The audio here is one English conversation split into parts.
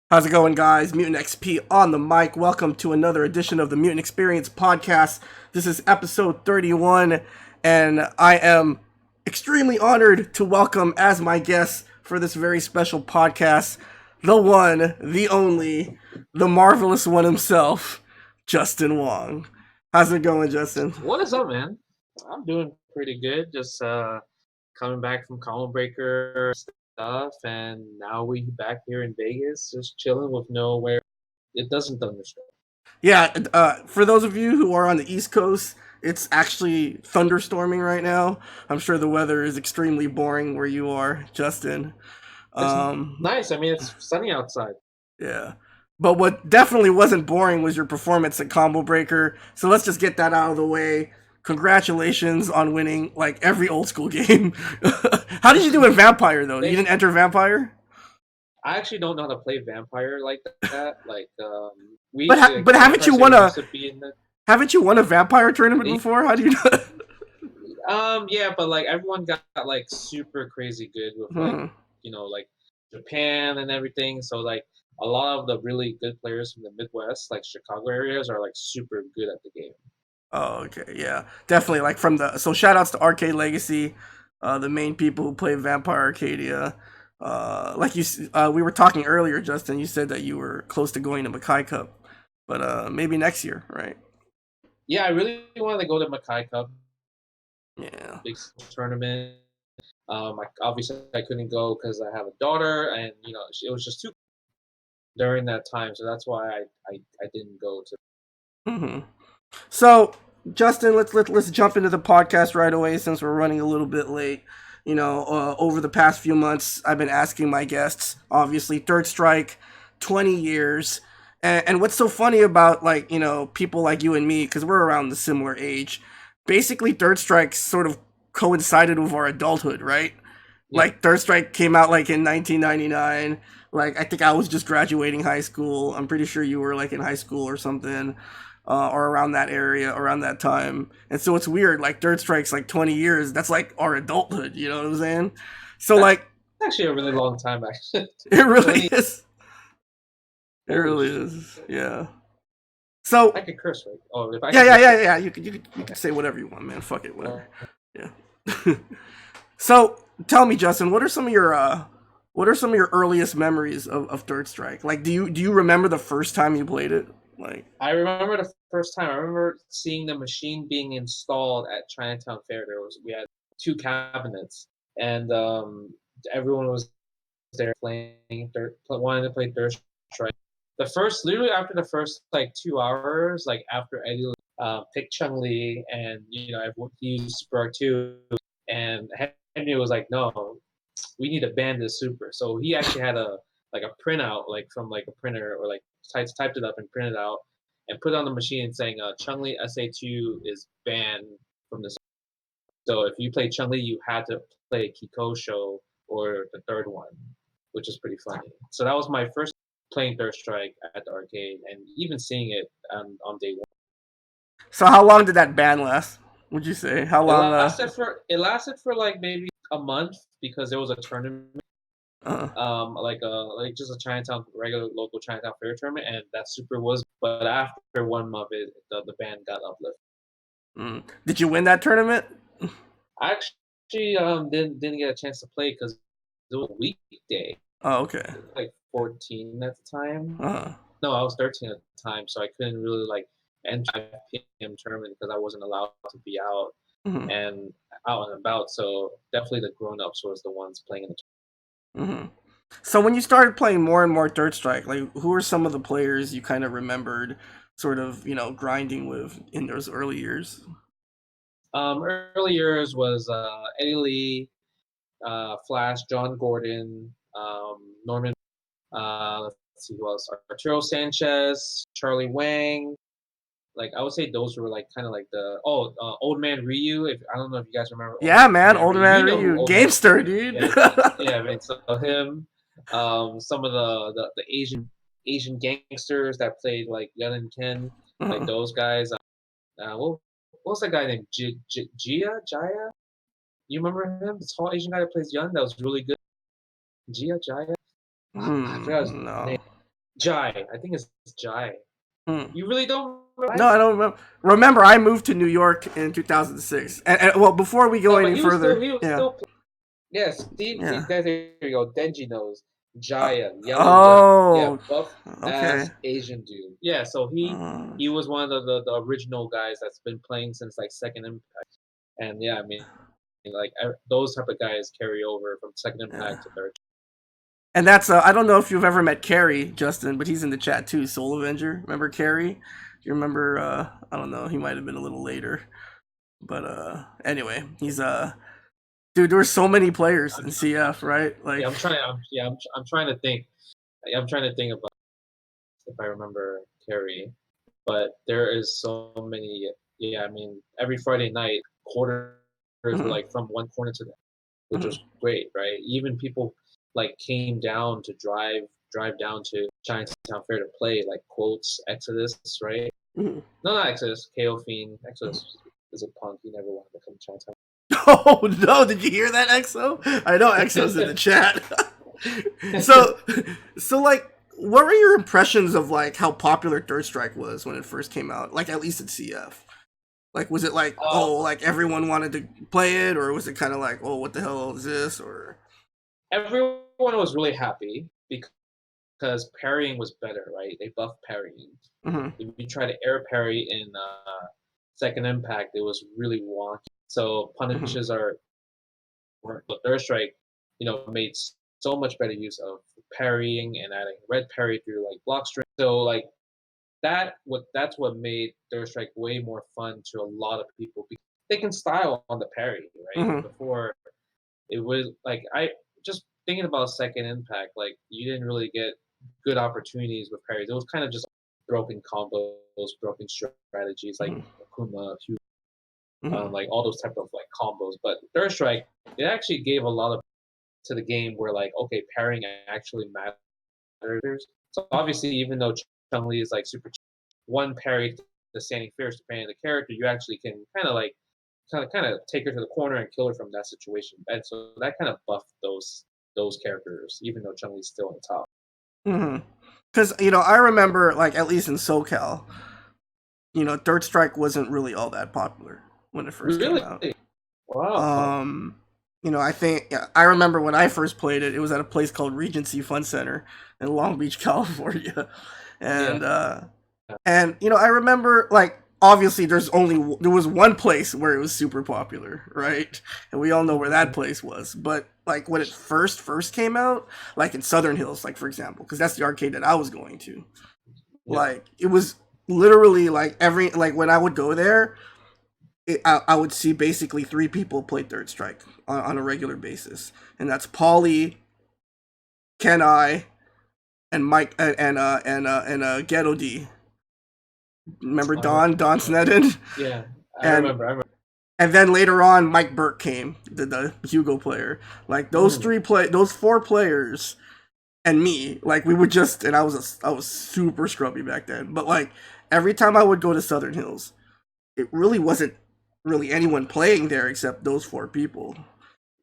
How's it going, guys? Mutant XP on the mic. Welcome to another edition of the Mutant XPerience podcast. This is episode 31, and I am extremely honored to welcome as my guest for this very special podcast the one, the only, the marvelous one himself, Justin Wong. How's it going, Justin? What is up, man? I'm doing pretty good. Just coming back from Combo Breaker stuff, and now we back here in Vegas, just chilling with nowhere. It doesn't thunderstorm. Yeah, for those of you who are on the East Coast, it's actually thunderstorming right now. I'm sure the weather is extremely boring where you are, Justin. It's Um, nice. I mean, it's sunny outside. yeah. But what definitely wasn't boring was your performance at Combo Breaker. So let's just get that out of the way. Congratulations on winning like every old school game. How did you do in Vampire though? You didn't enter Vampire? I actually don't know how to play Vampire like that. We But Common haven't you Person won a used to be in the haven't you won a Vampire tournament before? How do you know? yeah, but like everyone got like super crazy good with Hmm. like Japan and everything. So like a lot of the really good players from the Midwest, like Chicago areas, are like super good at the game. Oh, okay, yeah, definitely. Like from the shout outs to Arcade Legacy, the main people who play Vampire Arcadia. We were talking earlier, Justin. You said that you were close to going to Mackay Cup, but maybe next year, right? Yeah, I really wanted to go to Mackay Cup, Yeah. big tournament. Obviously I couldn't go because I have a daughter, and it was just too during that time, so that's why I didn't go to. Hmm. So, Justin, let's jump into the podcast right away since we're running a little bit late. Over the past few months, I've been asking my guests, obviously, Third Strike, 20 years. And what's so funny about, like, people like you and me, because we're around the similar age, basically, Third Strike sort of coincided with our adulthood, right? Yeah. Like, Third Strike came out, like, in 1999. Like, I think I was just graduating high school. I'm pretty sure you were, like, in high school or something, or around that area, around that time. And so it's weird. Like Third Strike's like 20 years. That's like our adulthood. You know what I'm saying? So That's like, actually a really long time, actually. it really 20. is. It Holy really shit. is. Yeah. So I could curse, right? Oh, if I yeah, could yeah, curse, yeah, right? yeah. You could say whatever you want, man. Fuck it, whatever. Uh, Yeah. So tell me, Justin, what are some of your earliest memories of Third Strike? Like, do you remember the first time you played it? Like, I remember the first time. I remember seeing the machine being installed at Chinatown Fair. We had two cabinets, and everyone was there wanting to play Third Strike. Literally after the first like 2 hours, like after Eddie picked Chung Lee, and he used Spark 2, and Henry was like, no, we need to ban this super. So he actually had a printout like from like a printer, or like typed it up and printed out and put it on the machine saying Chun-Li SA2 is banned from this. So if you play Chun-Li, you had to play Kikosho or the third one, which is pretty funny. So that was my first playing Third Strike at the arcade, and even seeing it on day one. so how long did that ban last? Would you say how It long? lasted for like maybe a month because there was a tournament, Uh, like just a Chinatown regular local Chinatown fair tournament, and that super was. But after 1 month, the band got uplifted. did you win that tournament? I actually didn't get a chance to play because it was a weekday. Oh, okay. I was like 14 at the time. Uh, No, I was 13 at the time, so I couldn't really like enter 5 p.m. tournament because I wasn't allowed to be out mhm, and out and about. So definitely the grown ups was the ones playing in the mhm. So when you started playing more and more Third Strike, like who are some of the players you kind of remembered, sort of grinding with in those early years? early years was Eddie Lee, Flash, John Gordon, Norman. Let's see who else. Arturo Sanchez, Charlie Wang. Like I would say those were like kind of like Old Man Ryu. If I don't know if you guys remember Yeah, Old man, Man Older Ryu. Man You know who Ryu, Old Man Gamester, Ryu. dude. Yeah, yeah. I mean, so him. Some of the Asian gangsters that played like Yun and Ken, like Uh, those guys. What was that guy named Jaya? You remember him? The tall Asian guy that plays Yun that was really good. Jia Jaya. I forgot his name. no. Jai. I think it's Jai. Hmm. You really don't remember No, Jai? I don't remember. Remember, I moved to New York in 2006. And well, before we go No, any but further, he was yeah, still. Yes, see, yeah. there you go. Denji knows Uh, Jaya, Yellow Yun. Yeah, oh, buff okay. ass Asian dude. Yeah, so Uh, he was one of the original guys that's been playing since like Second Impact. And yeah, I mean, like those type of guys carry over from Second yeah. Impact to third. And that's I don't know if you've ever met Carrie, Justin, but he's in the chat too. Soul Avenger. Remember Carrie? Do you remember? I don't know. He might have been a little later, but anyway, he's dude. There were so many players in CF, right? Yeah, Like, I'm trying to think. I'm trying to think about if I remember Carrie, but there is so many. Yeah, I mean, every Friday night, quarters were mhm, like from one corner to the, which mhm, was great, right? Even people like came down to drive down to Chinatown Fair to play, like quotes Exodus, right? mhm. No, not Exodus, KO Fiend. Exodus is a punk. He never wanted to come to Chinatown. Oh no! Did you hear that, EXO? I know EXO's in the chat. so, so like, what were your impressions of like how popular Third Strike was when it first came out? Like, at least at CF. Like, was it like, uh, oh, like everyone wanted to play it, or was it kind of like, oh, what the hell is this? Or Everyone was really happy because parrying was better, right? They buffed parrying. mm-hmm, If you try to air parry in Second Impact, it was really wonky. So mm-hmm, punishes are weren't. But Third Strike, made so much better use of parrying and adding red parry through like block string. So like that's what made Third Strike way more fun to a lot of people because they can style on the parry, right? mm-hmm, Before it was like I just thinking about Second Impact, like you didn't really get good opportunities with parries. It was kind of just broken combos, broken strategies like mm-hmm, Akuma, mm-hmm, like all those type of like combos. But Third Strike, it actually gave a lot of to the game where like okay, pairing actually matters. So obviously, even though Chun Li is like super, one parry the standing fierce depending on the character, you actually can kind of take her to the corner and kill her from that situation. And so that kind of buffed those characters, even though Chun Li's still on top. mm-hmm. Because I remember like at least in SoCal, Third Strike wasn't really all that popular when it first came Really? out. Wow. Um, I think yeah, I remember when I first played it. It was at a place called Regency Fun Center in Long Beach, California, Yeah. and I remember like obviously there was one place where it was super popular, right? And we all know where that Mhm. place was. But like when it first came out, like in Southern Hills, like for example, because that's the arcade that I was going to. Yeah. Like it was literally like every like when I would go there, I would see basically three people play Third Strike on a regular basis, and that's Paulie, Kenai, and Mike and Ghetto D. Remember I Don remember. Sneddon, Yeah. I and remember. I remember. and then later on Mike Burke came, the Hugo player. Like Mhm. those four players and me, like we would just and I was super scrubby back then, but like every time I would go to Southern Hills, it really wasn't really anyone playing there except those four people.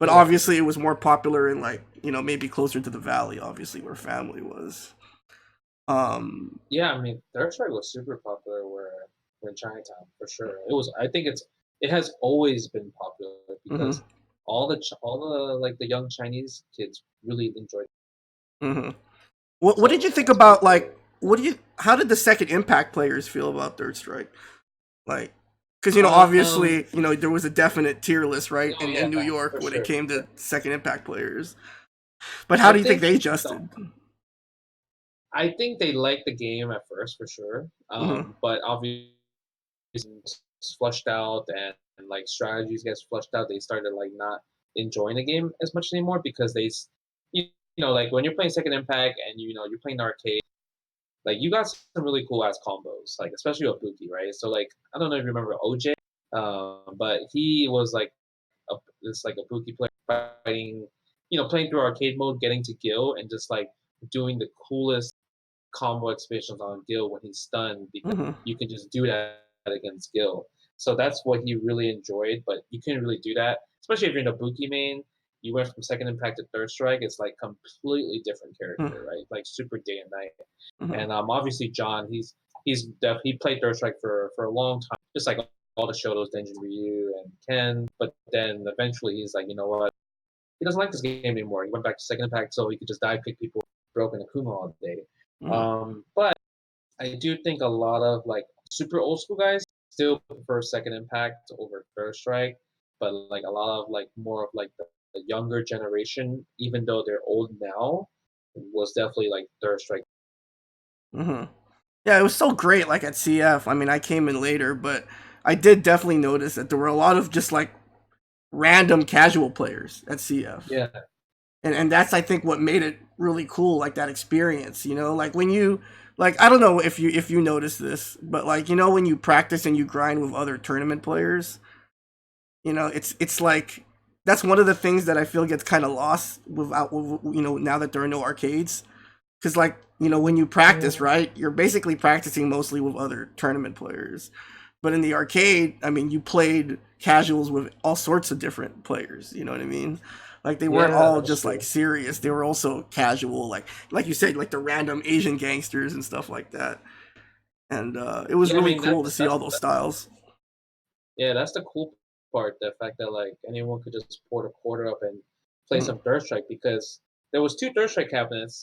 But Yeah. obviously, it was more popular in like maybe closer to the valley, obviously where family was. Um, Yeah. I mean, Third Strike was super popular where in Chinatown for sure. It was. I think it has always been popular mm-hmm, because all the like the young Chinese kids really enjoyed it. mm-hmm. What did you So think that's pretty about like cool. what do you? How did the second Impact players feel about Third Strike? Like, because Um. obviously there was a definite tier list right Oh in New yeah, York for when it sure. came to second Impact players. But how I do you think think they the adjusted? I think they liked the game at first for sure, Mm-hmm, but obviously flushed out and like strategies gets flushed out. They started like not enjoying the game as much anymore because you, like when you're playing Second Impact and you're playing arcade, like you got some really cool ass combos, like especially with Buki, right? So like I don't know if you remember OJ, but he was like this like a Buki player fighting, playing through arcade mode, getting to Gil and just like doing the coolest combo expansions on Gil when he's stunned because mm-hmm, you can just do that against Gil. So that's what he really enjoyed, but you couldn't really do that, especially if you're in a Buki main. you went from Second Impact to Third Strike, it's like completely different Mm-hmm. character, right? Like super day and night. Mm-hmm. And obviously John, he played Third Strike for a long time, just like all the Shotos, Denjin Ryu and Ken. But then eventually he's like, you know what? He doesn't like this game anymore. He went back to Second Impact so he could just dive kick people broken Akuma all day. But I do think a lot of like super old school guys still prefer Second Impact over Third Strike, but like a lot of like more of like the younger generation, even though they're old now, was definitely like Third Strike. Mm-hmm. Yeah, it was so great. Like at CF, I mean, I came in later, but I did definitely notice that there were a lot of just like random casual players at CF. Yeah. And that's I think what made it really cool, like that experience, you know, like when you like I don't know if you notice this, but like you know when you practice and you grind with other tournament players, you know, it's like that's one of the things that I feel gets kind of lost without you know now that there are no arcades, because like you know when you practice, Mm, right, you're basically practicing mostly with other tournament players, but in the arcade, I mean, you played casuals with all sorts of different players. You know what I mean? Like they weren't yeah, all that's just like true. serious. They were also casual, like you said, like the random Asian gangsters and stuff like that. And it was Yeah, I really mean cool to see all those styles. that's the cool part, the fact that like anyone could just port a quarter up and play Mm-hmm. some Third Strike because there was two Third Strike cabinets.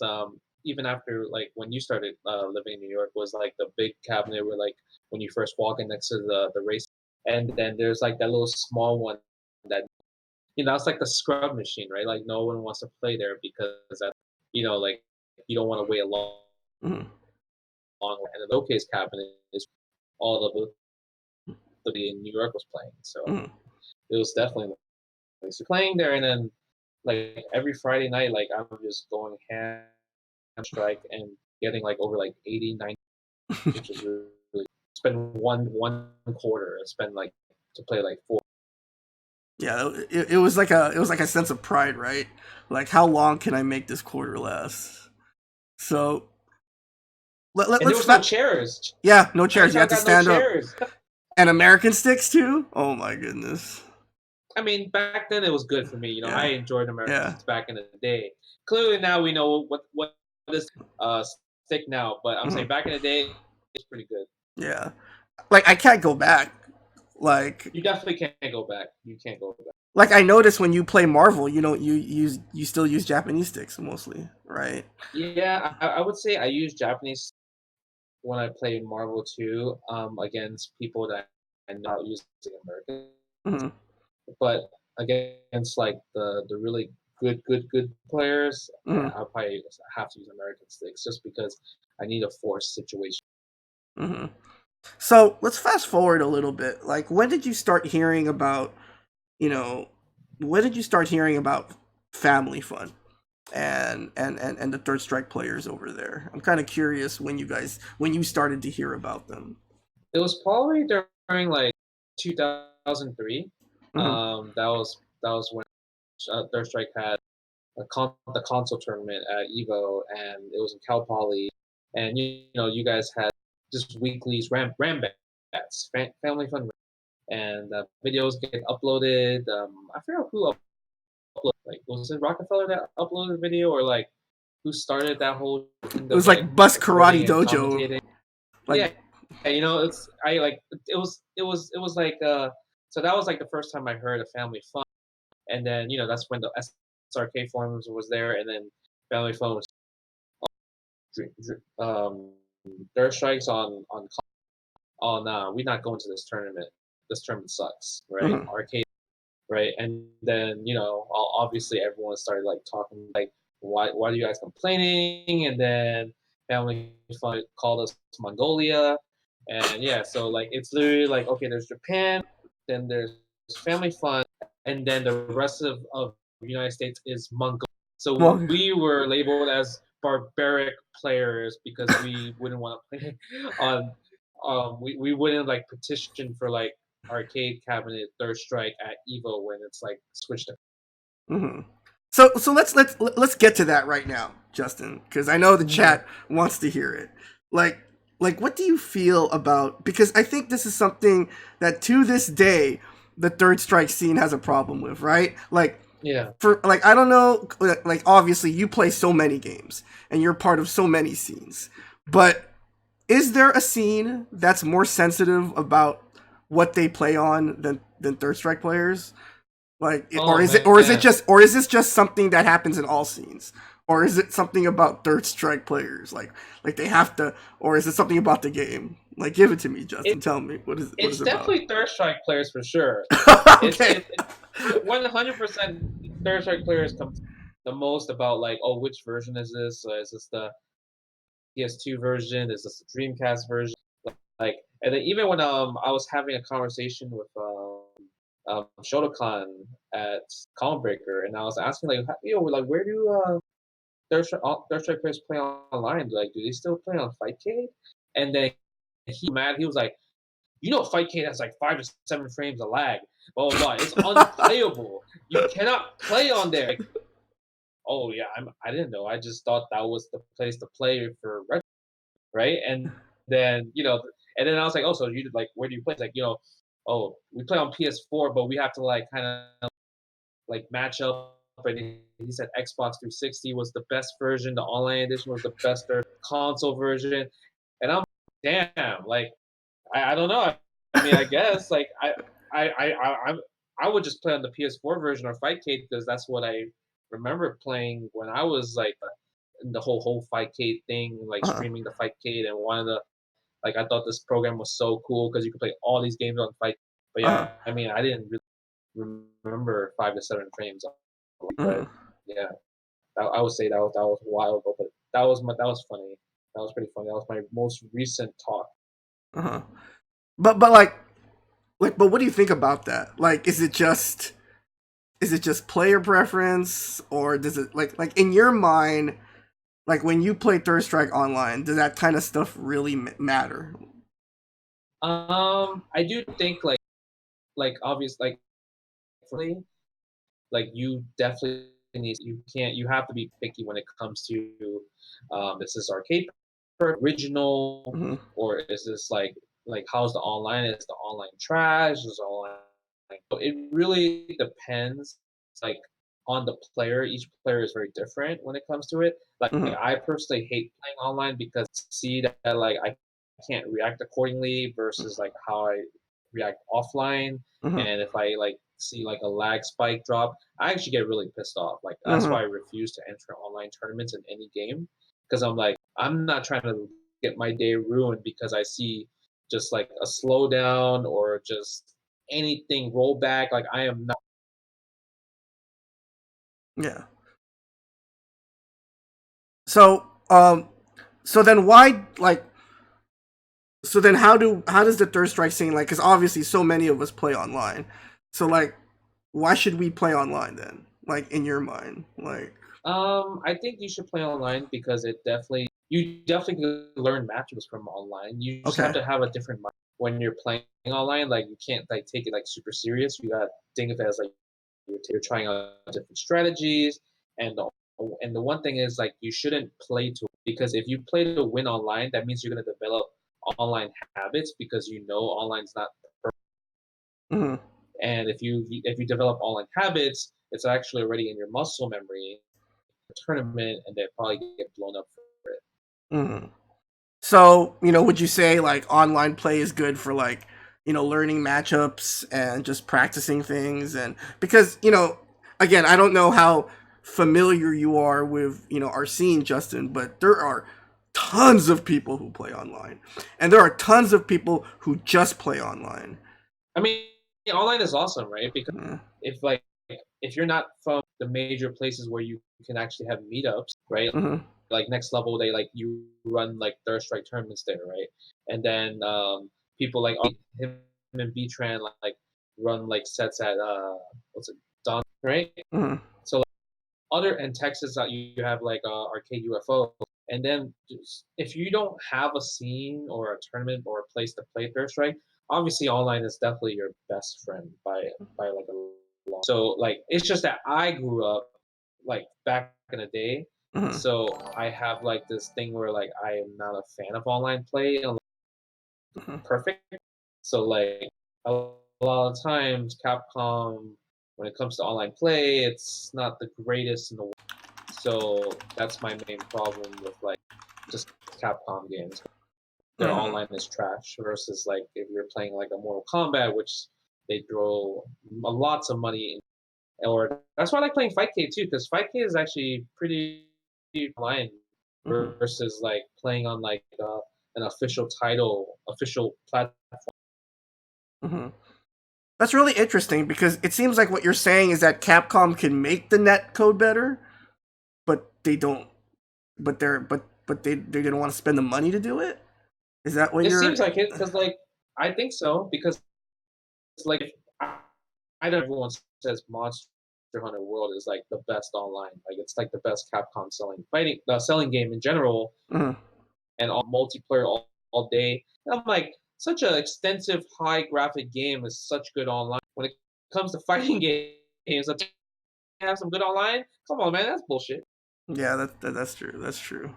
Even after like when you started living in New York, was like the big cabinet where like when you first walk in next to the race, and then there's like that little small one that it's like the scrub machine, right? Like no one wants to play there because that like you don't want to wait a Mm-hmm. long and the showcase cabinet is all of the in New York was playing, so Mm-hmm. it was definitely like, so playing there, and then like every Friday night, like I'm just going ham strike and getting like over like 80, 90, which is really spend one quarter and spend like to play like four. Yeah, it was like a sense of pride, right? Like how long can I make this quarter last? So And there let's was no fat. Yeah. Yeah, no chairs. You Chinatown had to got no stand up. chairs. And American sticks too. Oh my goodness. I mean, back then it was good for me. I Yeah, enjoyed American yeah. sticks back in the day. Clearly now we know what is uh stick now, but I'm Mhm. saying back in the day it's pretty good. Yeah. Like I can't go back. Like You definitely can't go back. You can't go back. like I noticed when you play Marvel, you don't you still use Japanese sticks mostly, right? Yeah, I would say I use Japanese when I play Marvel 2 against people that I know using American, Hmm. but against like the really good players, Hmm. I'll probably have to use American sticks just because I need a force situation. Hmm. So let's fast forward a little bit. Like when did you start hearing about, you know, when did you start hearing about Family Fun and the Third Strike players over there? I'm kind of curious when you started to hear about them. It was probably during like 2003. Hmm. That was when Third Strike had the console tournament at Evo, and it was in Cal Poly, and you guys had just weeklies, Rambats, Family Fun, and videos get uploaded. I forgot who uploaded. Like, was it Rockefeller that uploaded the video, or like who started that whole trend It of was like like Bus Karate recording and Dojo. commentating? Like, Yeah, it's I like it was like so that was like the first time I heard of Family Fun, and then that's when the SRK forums was there, and then Family Fun was um Third Strikes on we're not going to this tournament. This tournament sucks, right? mhm, Arcade, right? And then obviously everyone started like talking like why are you guys complaining? And then Family Fun called us Mongolia, and yeah, so like it's literally like okay, there's Japan, then there's Family Fun, and then the rest of the United States is Mongolia. So well, we were labeled as barbaric players because we wouldn't want to play on we wouldn't like petition for like arcade cabinet Third Strike at Evo when it's like switched to. mhm. So let's get to that right now, Justin, because I know the Mhm. chat wants to hear it. Like what do you feel about? Because I think this is something that to this day the Third Strike scene has a problem with, right? Like Yeah. For like, I don't know, like obviously you play so many games and you're part of so many scenes, but is there a scene that's more sensitive about what they play on than Third Strike players? Like, Oh or is it man. just, or is this just something that happens in all scenes, or is it something about Third Strike players? Like they have to, or is it something about the game? Like, give it to me, Justin. It Tell me what is it's it about? definitely Third Strike players for sure. It's Okay. it, it 100% Third Strike players come the most about like, oh, which version is this? Is this the PS2 version? Is this the Dreamcast version? Like, and then even when I was having a conversation with Shotokan at Common Breaker, and I was asking like, like where do Third Strike players play online? Like, do they still play on Fightcade? And then he was like, Fightcade has like 5 to 7 frames of lag, blah blah blah. It's unplayable. You cannot play on there. Like, oh yeah, I didn't know. I just thought that was the place to play for retro, right? Then and then I was like, oh, so you like where do you play? It's like oh, we play on PS4, but we have to like kind of like match up. And he said Xbox 360 was the best version, the online edition was the best console version, and I'm damn, like I don't know. I mean, I guess like I would just play on the PS4 version or Fightcade because that's what I remember playing when I was like in the whole Fightcade thing, like Uh-huh. streaming the Fightcade, and one of the like I thought this program was so cool because you could play all these games on Fight. But Uh-huh. yeah, I mean, I didn't really remember 5 to 7 frames, but Uh-huh. yeah, I would say that was a while ago, but that was funny. That was pretty funny. That was my most recent talk. Uh-huh. But like, but what do you think about that? Like, is it just player preference, or does it like in your mind, like when you play Third Strike online, does that kind of stuff really matter? I do think like obvious like you definitely you have to be picky when it comes to is this arcade original Mm-hmm. or is this like how's the online? Is the online trash? Is the online so it really depends like on the player. Each player is very different when it comes to it. Like Mm-hmm. I personally hate playing online because see that like I can't react accordingly versus like how I react offline. Mm-hmm. And if I like see like a lag spike drop, I actually get really pissed off. Like that's Mm-hmm. why I refuse to enter online tournaments in any game because I'm like I'm not trying to get my day ruined because I see just like a slowdown or just anything roll back. Like I am not. Yeah. So so then why like so then how does the Third Strike scene, like, because obviously so many of us play online, so like why should we play online then, like in your mind, like? I think you should play online because you definitely can learn matchups from online. You just have Okay. to have a different mind when you're playing online. Like you can't like take it like super serious. You gotta think of it as like you're trying out different strategies. And the one thing is like you shouldn't play to because if you play to win online, that means you're gonna develop online habits because online's not. Mm-hmm. And if you develop online habits, it's actually already in your muscle memory tournament, and they probably get blown up for it. Mm-hmm. So, would you say like online play is good for like, learning matchups and just practicing things? And because, again, I don't know how familiar you are with, our scene, Justin, but there are tons of people who play online. And there are tons of people who just play online. I mean, online is awesome, right? Because Mm-hmm. if like if you're not from the major places where you can actually have meetups, right? Mm-hmm. Like next level, they like you run like Third Strike tournaments there, right? And then people like him and Tran like run like sets at what's it Don, right? Mm-hmm. So other in Texas that you have like arcade UFO, and then if you don't have a scene or a tournament or a place to play Third Strike, obviously online is definitely your best friend by like a long. So like it's just that I grew up like back in the day, Mm-hmm. so I have like this thing where like I am not a fan of online play unless Mm-hmm. it's perfect. So like a lot of times Capcom when it comes to online play, it's not the greatest in the world. So that's my main problem with like just Capcom games. Their Mm-hmm. online is trash versus like if you're playing like a Mortal Kombat, which they throw lots of money in. Or that's why I like playing Fight K too, because Fight K is actually pretty online Mm-hmm. versus like playing on like an official platform. Mm-hmm. That's really interesting because it seems like what you're saying is that Capcom can make the net code better, but they don't. But they didn't want to spend the money to do it. Is that what It you're? seems like it because like I think so because like I know everyone says Monster Hunter World is like the best online. Like it's like the best Capcom selling game in general, Mm-hmm. and all multiplayer all day. And I'm like, such an extensive, high graphic game is such good online. When it comes to fighting games that have some good online, come on, man, that's bullshit. Yeah, that's true. That's true.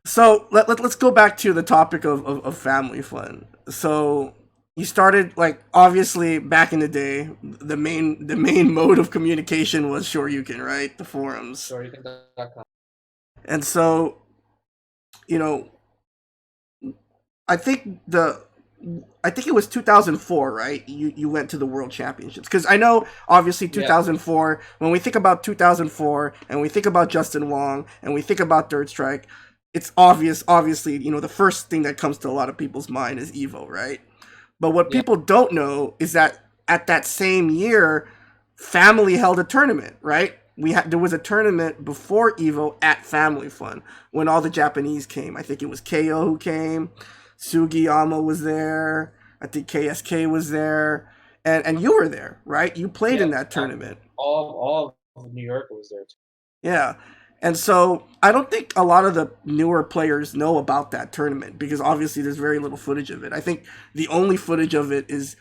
So let's go back to the topic of family fun. So you started like obviously back in the day, the main mode of communication was Shoryuken, right? The forums. Sure, you can .com. And so, you know, I think the I think it was 2004, right? You went to the World Championships because I know obviously Yeah, 2004. When we think about 2004 and we think about Justin Wong and we think about Third Strike, it's obviously the first thing that comes to a lot of people's mind is Evo, right? But what yeah, people don't know is that at that same year, Family held a tournament, right? There was a tournament before Evo at Family Fun when all the Japanese came. I think it was KO who came, Sugiyama was there, I think KSK was there, and you were there, right? You played yeah. in that tournament. All of New York was there too. Yeah. And so I don't think a lot of the newer players know about that tournament because obviously there's very little footage of it. I think the only footage of it is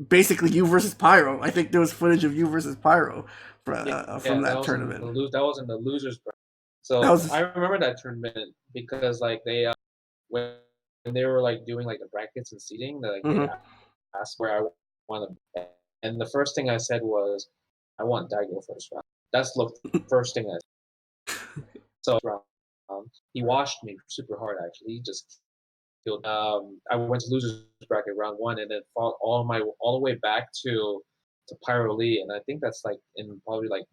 basically you versus Pyro. I think there was footage of you versus Pyro from Yeah, that tournament. that was in the losers bracket. That So was. I remember that tournament because like they when they were like doing like the brackets and seating, like they Mm-hmm. asked where I want to bet. And the first thing I said was, I want Daigo first round. That's the first thing I said. So he washed me super hard actually. He just killed. I went to losers bracket round one and then fought all the way back to Pyro Lee, and I think that's like in probably like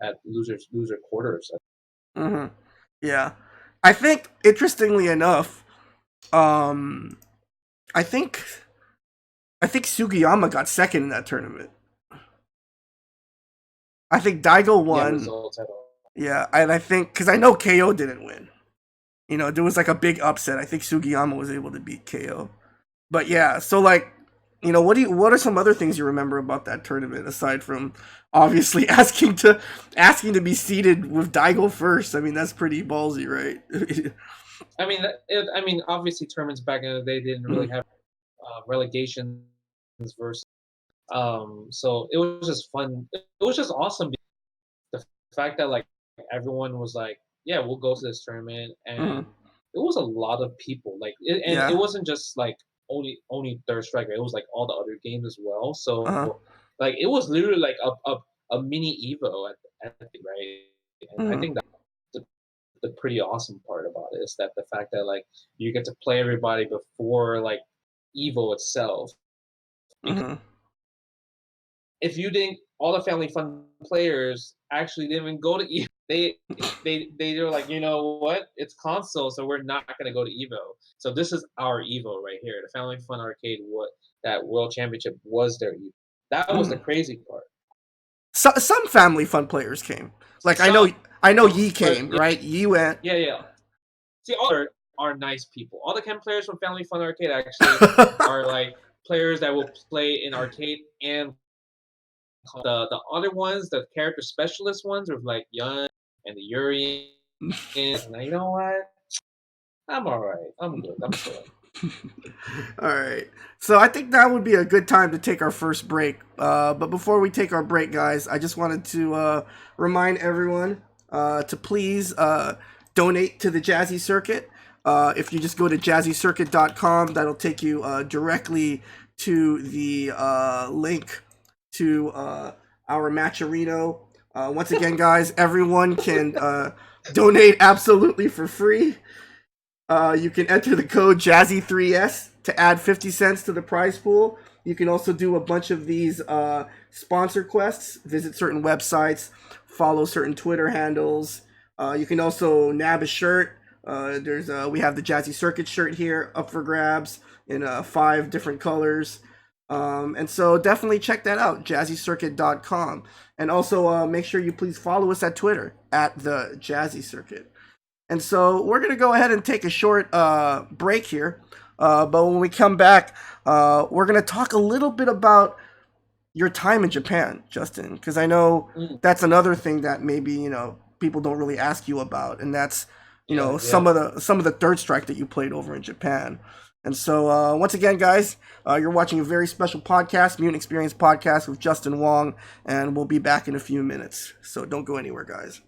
at loser quarters. Mm-hmm. Yeah, I think interestingly enough, um, I think I think Sugiyama got second in that tournament. I think Daigo Yeah, won. results at all. Yeah, and I think because I know KO didn't win. There was like a big upset. I think Sugiyama was able to beat KO. But yeah, so like, what are some other things you remember about that tournament aside from obviously asking to be seated with Daigo first? I mean, that's pretty ballsy, right? I mean, obviously tournaments back in the day didn't really have relegations versus. So it was just fun. It was just awesome. The fact that like everyone was like, yeah, we'll go to this tournament, Mhm. and it was a lot of people. And it Yeah. wasn't just like only Third Striker. It was like all the other games as well. Uh huh. So like it was literally like a mini Evo at the right. And I Mhm. think that's the pretty awesome part about it is that the fact that like you get to play everybody before like Evo itself. Because Mhm. if you didn't, all the Family Fun players actually didn't even go to Evo. They were like, you know what? It's console, so we're not gonna go to Evo. So this is our Evo right here. The Family Fun Arcade, what that World Championship was their Evo. That was the Mhm. crazy part. Some Family Fun players came. Like Some, I know Yi but came, right? Yi went. yeah. See, all are nice people. All the Chem players from Family Fun Arcade actually are like players that will play in arcade and the other ones, the character specialist ones, are like Yun and the Urian. And you know what? I'm all right. I'm good. I'm chilling. All right. So I think that would be a good time to take our first break. But before we take our break, guys, I just wanted to remind everyone to please donate to the Jazzy Circuit. If you just go to jazzycircuit.com, that'll take you directly to the link to our Matcherino. Once again, guys, everyone can donate absolutely for free. You can enter the code Jazzy3S to add 50 cents to the prize pool. You can also do a bunch of these sponsor quests, visit certain websites, follow certain Twitter handles. You can also nab a shirt. We have the Jazzy Circuit shirt here up for grabs in 5 different colors. And so definitely check that out, jazzycircuit.com. And also make sure you please follow us at Twitter at the Jazzy Circuit. And so we're going to go ahead and take a short break here. But when we come back, we're going to talk a little bit about your time in Japan, Justin, because I know Mm, that's another thing that maybe, people don't really ask you about. And that's, yeah, some yeah. of the Third Strike that you played over in Japan. And so, once again, guys, you're watching a very special podcast, Mutant XPerience podcast with Justin Wong, and we'll be back in a few minutes. So don't go anywhere, guys.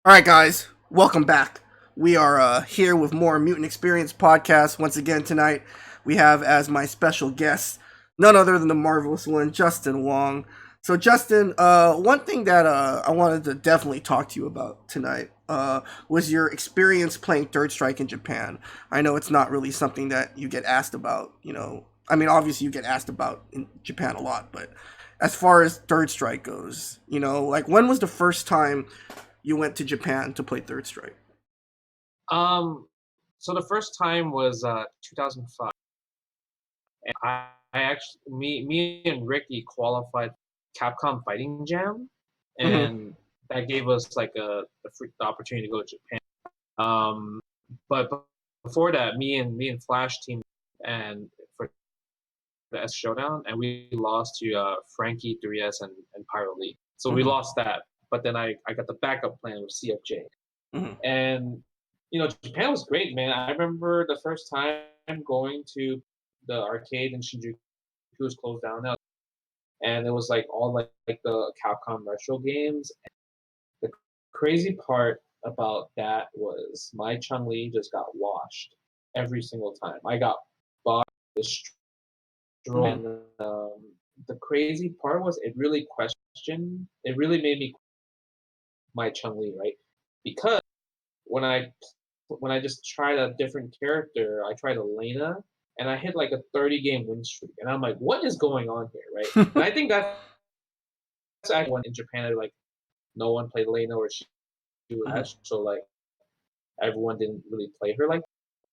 All right, guys, welcome back. We are here with more Mutant XPerience podcast. Once again tonight, we have as my special guest none other than the marvelous one, Justin Wong. So, Justin, one thing that I wanted to definitely talk to you about tonight was your experience playing Third Strike in Japan. I know it's not really something that you get asked about. I mean, obviously you get asked about in Japan a lot, but as far as Third Strike goes, like when was the first time you went to Japan to play Third Strike? Um, so the first time was 2005, and I actually me and Ricky qualified Capcom Fighting Jam, Mm-hmm. and that gave us like the opportunity to go to Japan. Um, but before that, me and Flash team and for the S Showdown, and we lost to Frankie 3S and Pyro Lee. So we Mm-hmm. lost that. But then I got the backup plan with CFJ. Mm-hmm. And Japan was great, man. I remember the first time going to the arcade in Shinjuku was closed down now, and it was like all like the Capcom retro games. The crazy part about that was my Chun Li just got washed every single time. I got boxed, destroyed, Mm-hmm. and the crazy part was it really made me my Chun Li, right? Because when I when I just tried a different character, I tried Elena, and I hit like a 30 game win streak, and I'm like, what is going on here, right? And I think that's actually one in Japan, like no one played Elena or she was Mm-hmm. Ash, so like everyone didn't really play her like.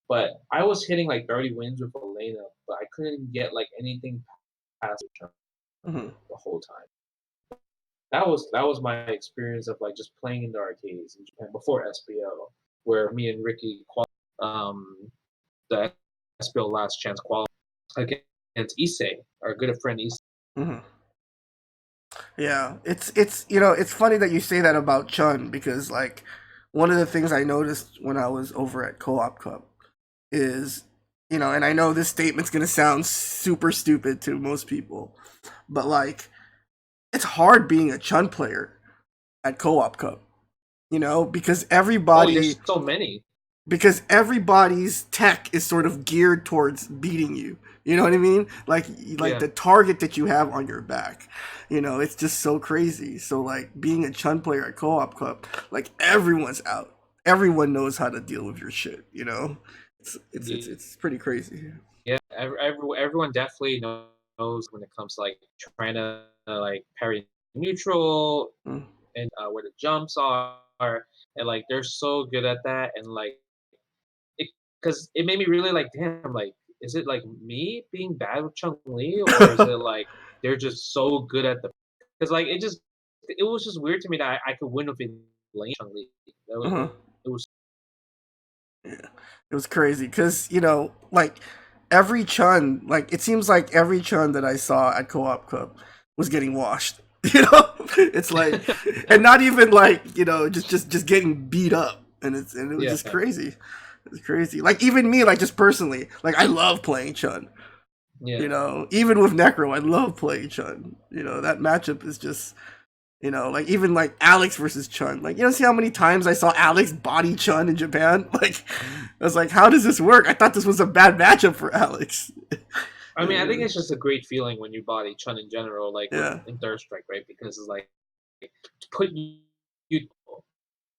But I was hitting like 30 wins with Elena, but I couldn't get like anything past her Mm-hmm. the whole time. That was my experience of like just playing in the arcades in Japan before SBO, where me and Ricky the SBO last chance qualified against Issei, our good friend Issei. Mm-hmm. Yeah, it's funny that you say that about Chun because like one of the things I noticed when I was over at Co-op Cup is and I know this statement's gonna sound super stupid to most people, but like it's hard being a Chun player at Co-op Cup, because Oh, everybody there's so many. because everybody's tech is sort of geared towards beating you. You know what I mean? Like Yeah. the target that you have on your back. It's just so crazy. So like being a Chun player at Co-op Cup, like everyone's out. Everyone knows how to deal with your shit. It's pretty crazy. Yeah, everyone definitely knows when it comes to like trying to like parry neutral Mm. and where the jumps are, and like they're so good at that, and like it because it made me really like, damn, like is it like me being bad with Chung Li, or is it like they're just so good at the because like it was just weird to me that I could win with Lane Chung Li. Uh-huh. It was Yeah, it was crazy because like every chun, like it seems like every chun that I saw at Co-op Cup was getting washed. It's like, and not even like just getting beat up, and it was yeah just crazy. It was crazy. Like even me, like just personally, like I love playing chun. yeah. Even with Necro, I love playing chun. That matchup is just like even like Alex versus Chun. Like, see how many times I saw Alex body Chun in Japan? Like, I was like, how does this work? I thought this was a bad matchup for Alex. I mean, I think it's just a great feeling when you body Chun in general, like with Yeah. in Third Strike, right? Because it's like put you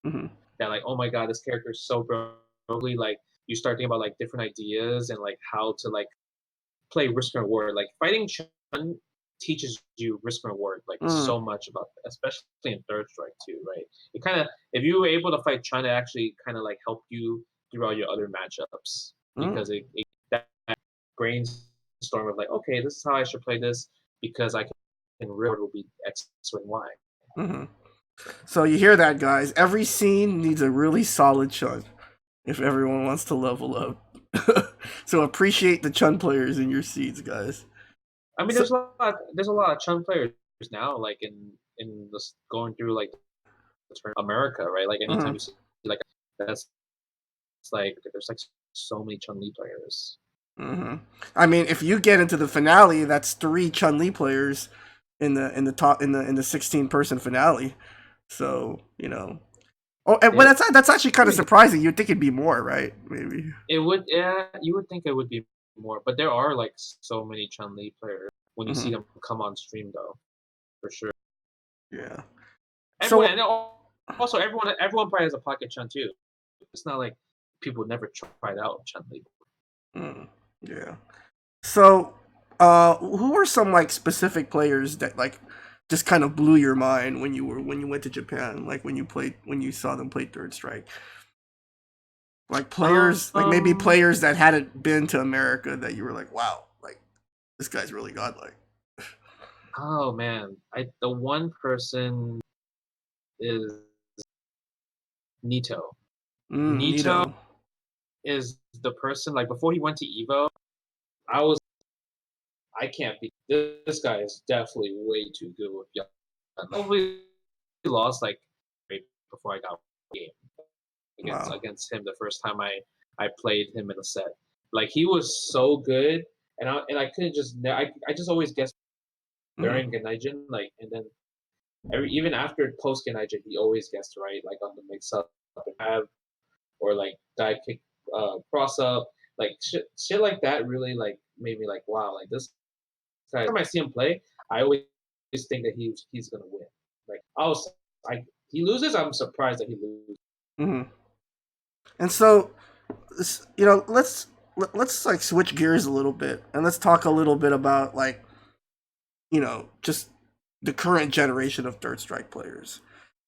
Hmm. that like, oh my god, this character is so broly. Like you start thinking about like different ideas and like how to like play risk and reward. Like fighting Chun teaches you risk and reward like Mm. so much about, especially in Third Strike too, right? It kind of if you were able to fight Chun, it actually kind of like help you throughout your other matchups Mm. because it that brainstorm of like, okay, this is how I should play this because I can real will be X and Y. Hmm. So you hear that, guys? Every scene needs a really solid Chun if everyone wants to level up. So appreciate the Chun players in your seeds, guys. I mean, So. there's a lot of Chun players now, like in this going through like the turn America, right? Like anytime Mhm. you see like that's it's like there's like so many Chun Li players. Hmm. I mean, if you get into the finale, that's three Chun Li players in the top in the 16 person finale. So Oh, but It that's actually kind of pretty good. surprising. You'd think it'd be more, right? Maybe. It would, yeah, you would think it would be more, but there are like so many Chun Li players when you see Hmm. them come on stream though, for sure. Yeah. Everyone, So, and also everyone probably has a pocket Chun too. It's not like people never tried out Chun Li. mm, yeah. So, who are some like specific players that like just kind of blew your mind when you went to Japan? Like when you saw them play Third Strike. Like players, like maybe Um, players that hadn't been to America that you were like, wow, like this guy's really godlike. oh man, I the one person is Nito. Nito Nito. is the person like before he went to Evo, I was I can't be this guy is definitely way too good with young. Probably lost like right before I got game Wow. against him the first time I played him in a set. Like he was so good, and I couldn't just I just always guessed Hmm. during Gaijin like and then even after post Gaijin he always guessed right like on the mix up and have or like dive kick cross up like shit like that really like made me like wow like this guy. Every time I see him play I always think that he's gonna win. Like I he loses I'm surprised that he loses. Hmm. And so, you know, let's like switch gears a little bit and let's talk a little bit about like just the current generation of Third Strike players.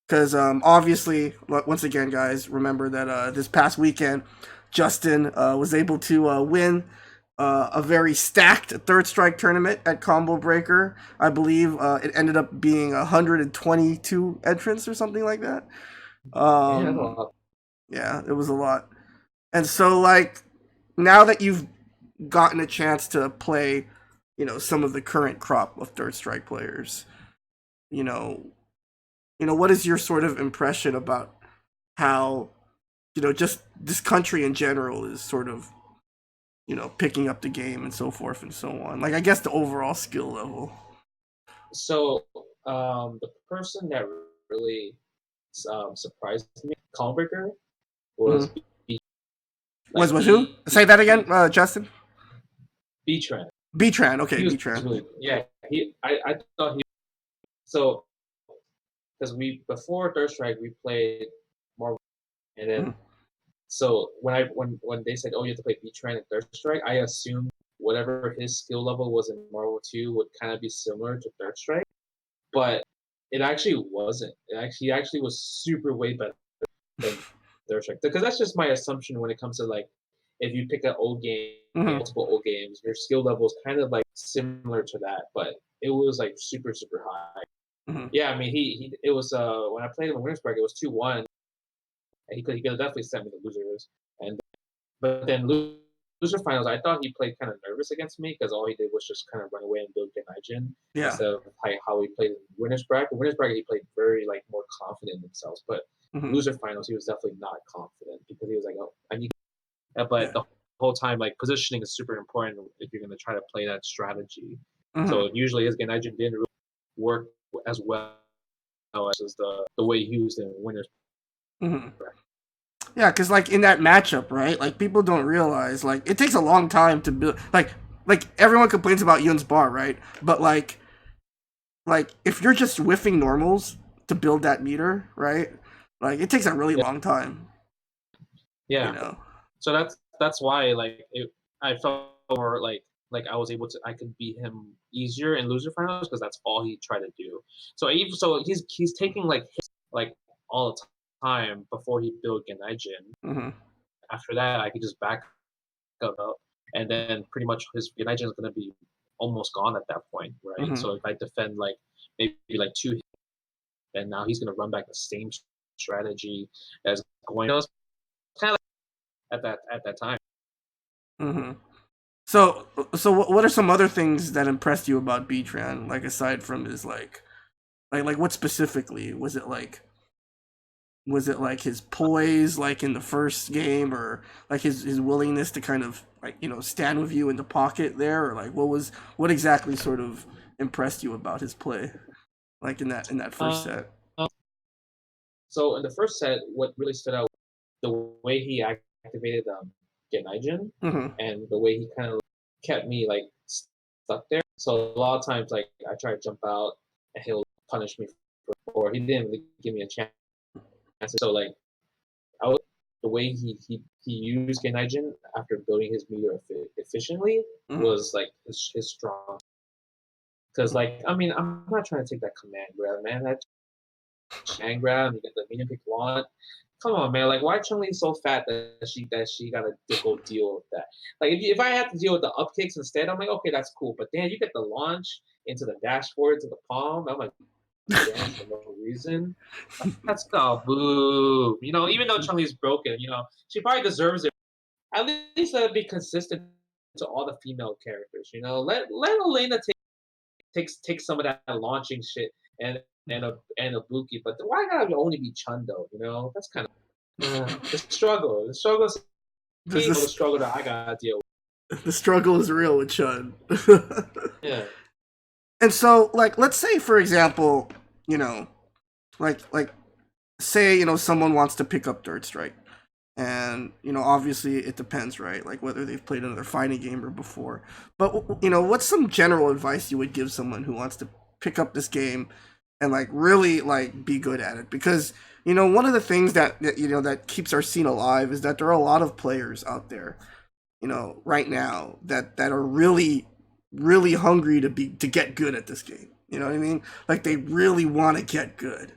Because obviously, once again, guys, remember that this past weekend, Justin was able to win a very stacked Third Strike tournament at Combo Breaker. I believe it ended up being 122 entrants or something like that. Yeah, that's a Um, lot. yeah, it was a lot. And so, like, now that you've gotten a chance to play, some of the current crop of Third Strike players, you know, what is your sort of impression about how just this country in general is sort of picking up the game and so forth and so on, like I guess the overall skill level. So the person that really surprised me, Calmbreaker, was Mm-hmm. B. Like Was who? Say that again, Justin. B-Trend. B-Tran. Okay, He was B-Tran. really yeah. I thought he so because we before Third Strike we played more and then Mm-hmm. so when they said oh you have to play B-Trend and Third Strike I assumed whatever his skill level was in Marvel 2 would kind of be similar to Third Strike, but it actually wasn't. He actually was super way better than Third Strike because that's just my assumption when it comes to like if you pick an old game, Mm-hmm. multiple old games, your skill level is kind of like similar to that, but it was like super high. Mm-hmm. Yeah, I mean he it was when I played him in Williamsburg it was 2-1 and he could have definitely sent me the losers and but then loser finals I thought he played kind of nervous against me because all he did was just kind of run away and build Genijin Yeah. instead of like how he played in winners bracket. Winners bracket he played very like more confident in himself, but Mm-hmm. loser finals he was definitely not confident because he was like oh I need but Yeah. the whole time like positioning is super important if you're going to try to play that strategy. Mm-hmm. So usually his Genijin didn't really work as well as the way he used in winners. Mm-hmm. Yeah, because like in that matchup, right? Like people don't realize like it takes a long time to build. Like everyone complains about Yun's bar, right? But like if you're just whiffing normals to build that meter, right? Like it takes a really Yeah, long time, you yeah. know. So that's why like I felt more like I was able to I could beat him easier in loser finals because that's all he tried to do. So even so he's taking like hits like all the time before he built Genijin. Mhm. After that, I could just back up and then pretty much his Genijin is going to be almost gone at that point, right? Mhm. So if I defend like maybe like two, then now he's going to run back the same strategy as going. It was kind of like at that time. Mhm. So what are some other things that impressed you about Tran? Like aside from his like what specifically was it like his poise like in the first game or like his willingness to kind of like stand with you in the pocket there, or like what exactly sort of impressed you about his play like in that first Uh, set? So in the first set, what really stood out the way he activated Genijin Mm-hmm. and the way he kind of kept me like stuck there. So a lot of times, like I try to jump out and he'll punish me, or he didn't really give me a chance. So like I was, the way he used Genijin after building his meter efficiently Mm-hmm. was like his strong. Because like I mean I'm not trying to take that command grab, man. That command grab, you get the medium pick one. Come on, man. Like, why Chun Li so fat that she gotta go deal with that? Like, if I have to deal with the up kicks instead, I'm like, okay, that's cool. But then you get the launch into the dashboard to the palm. I'm like, damn, for no reason. That's boo. You know, even though Chun Li's broken, you know, she probably deserves it. At least let it be consistent to all the female characters. You know, let Elena take some of that launching shit and and a Buki. But why gotta only be Chun though? You know, that's kind of the struggle. The struggle There's the this struggle that I gotta deal the struggle is real with Chun. with. Yeah. And so, like, let's say, for example, you know, like say, someone wants to pick up Third Strike, and obviously it depends, right? Like whether they've played another fighting game or before. But what's some general advice you would give someone who wants to pick up this game and like really like be good at it? Because one of the things that keeps our scene alive is that there are a lot of players out there, right now that are really really hungry to get good at this game. You know what I mean? Like they really want to get good.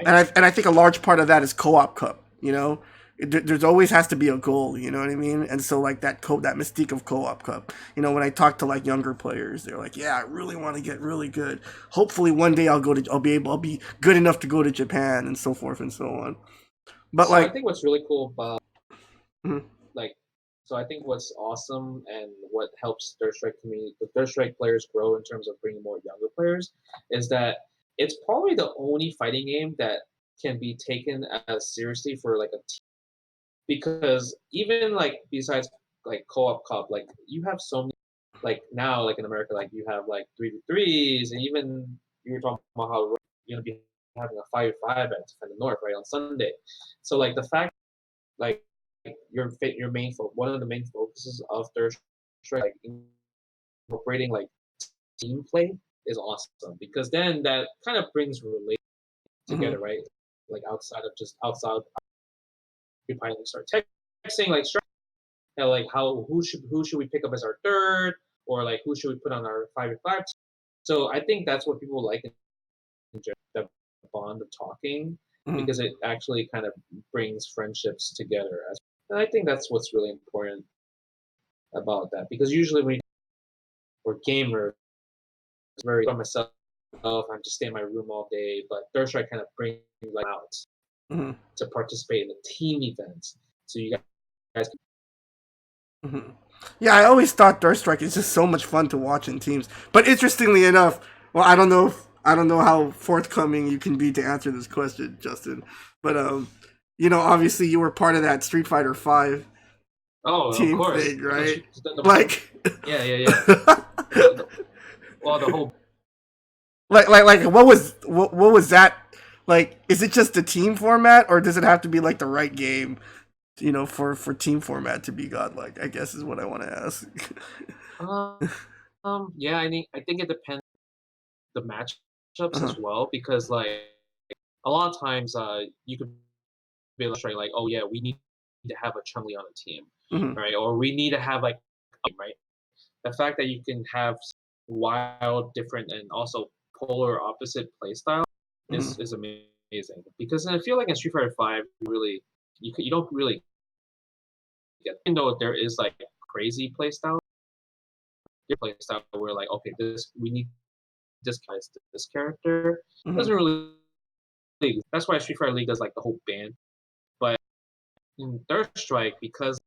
I, And I think a large part of that is co-op cup. There's always has to be a goal. You know what I mean? And so like that mystique of co-op cup. When I talk to like younger players, they're like, yeah, I really want to get really good. Hopefully one day I'll be good enough to go to Japan and so forth and so on. But so I like, think what's really cool about mhm, like so I think what's awesome and what helps Third Strike community the Third Strike players grow in terms of bringing more younger players is that it's probably the only fighting game that can be taken as seriously for like a team because even like besides like co-op cup like you have so many like now like in America like you have like 3v3s and even you were talking about how you're gonna be having a 5v5 at Defend the North right on Sunday. So like the fact like your one of the main focuses of Third Strike like incorporating like team play is awesome because then that kind of brings relate mhm, together right like outside you probably start texting like like how who should we pick up as our third or like who should we put on our 5v5 team. So I think that's what people like in the bond of talking mhm, because it actually kind of brings friendships together as and I think that's what's really important about that because usually when we're gamers very by myself I'm just stay in my room all day but Third Strike kind of brings like out mhm, to participate in the team events so you guys mhm. Yeah, I always thought Third Strike is just so much fun to watch in teams. But interestingly enough, well, I don't know how forthcoming you can be to answer this question, Justin. But obviously you were part of that Street Fighter Five oh of team course thing, right? the Like, yeah the, well the whole like what was that? Like, is it just a team format, or does it have to be like the right game? For team format to be godlike, I guess is what I want to ask. um yeah I think it depends the matchups Uh-huh. as well because like a lot of times you could be like oh yeah we need to have a Chun-Li on a team Hmm. right or we need to have like right the fact that you can have wild different and also polar opposite playstyle Hmm. is amazing because I feel like in Street Fighter 5 you don't really get even though there is like crazy playstyle your playstyle where like okay this we need this guy's this character Hmm. doesn't really that's why Street Fighter League does like the whole ban. But in Third Strike, because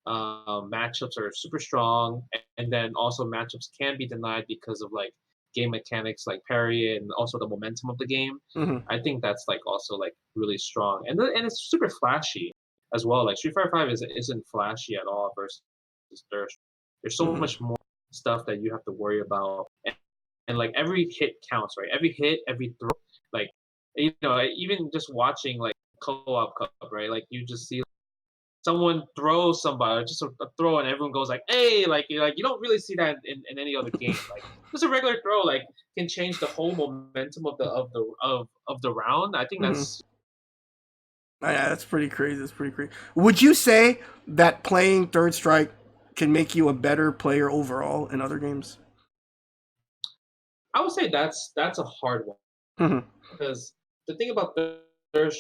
matchups are super strong, and then also matchups can be denied because of like game mechanics like parry and also the momentum of the game. Hmm. I think that's like also like really strong, and it's super flashy as well. Like Street Fighter Five isn't flashy at all versus Third. There's so Hmm. much more stuff that you have to worry about, and like every hit counts, right? Every hit, every throw, like Even just watching like co-op cup, right? Like you just see someone throw somebody, just a throw, and everyone goes like, "Hey!" Like you don't really see that in any other game. Like just a regular throw, like can change the whole momentum of the round. I think Hmm. that's Oh, yeah, that's pretty crazy. That's pretty crazy. Would you say that playing Third Strike can make you a better player overall in other games? I would say that's a hard one Hmm. because the thing about third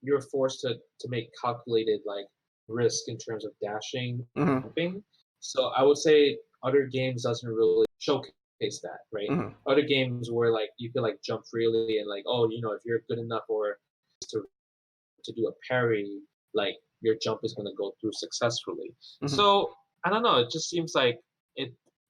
you're forced to make calculated like risk in terms of dashing and Hmm. jumping. So I would say other games doesn't really showcase that, right? Hmm. Other games where like you can like jump freely and like, oh, if you're good enough or to to do a parry, like your jump is gonna go through successfully. Hmm. So I don't know, it just seems like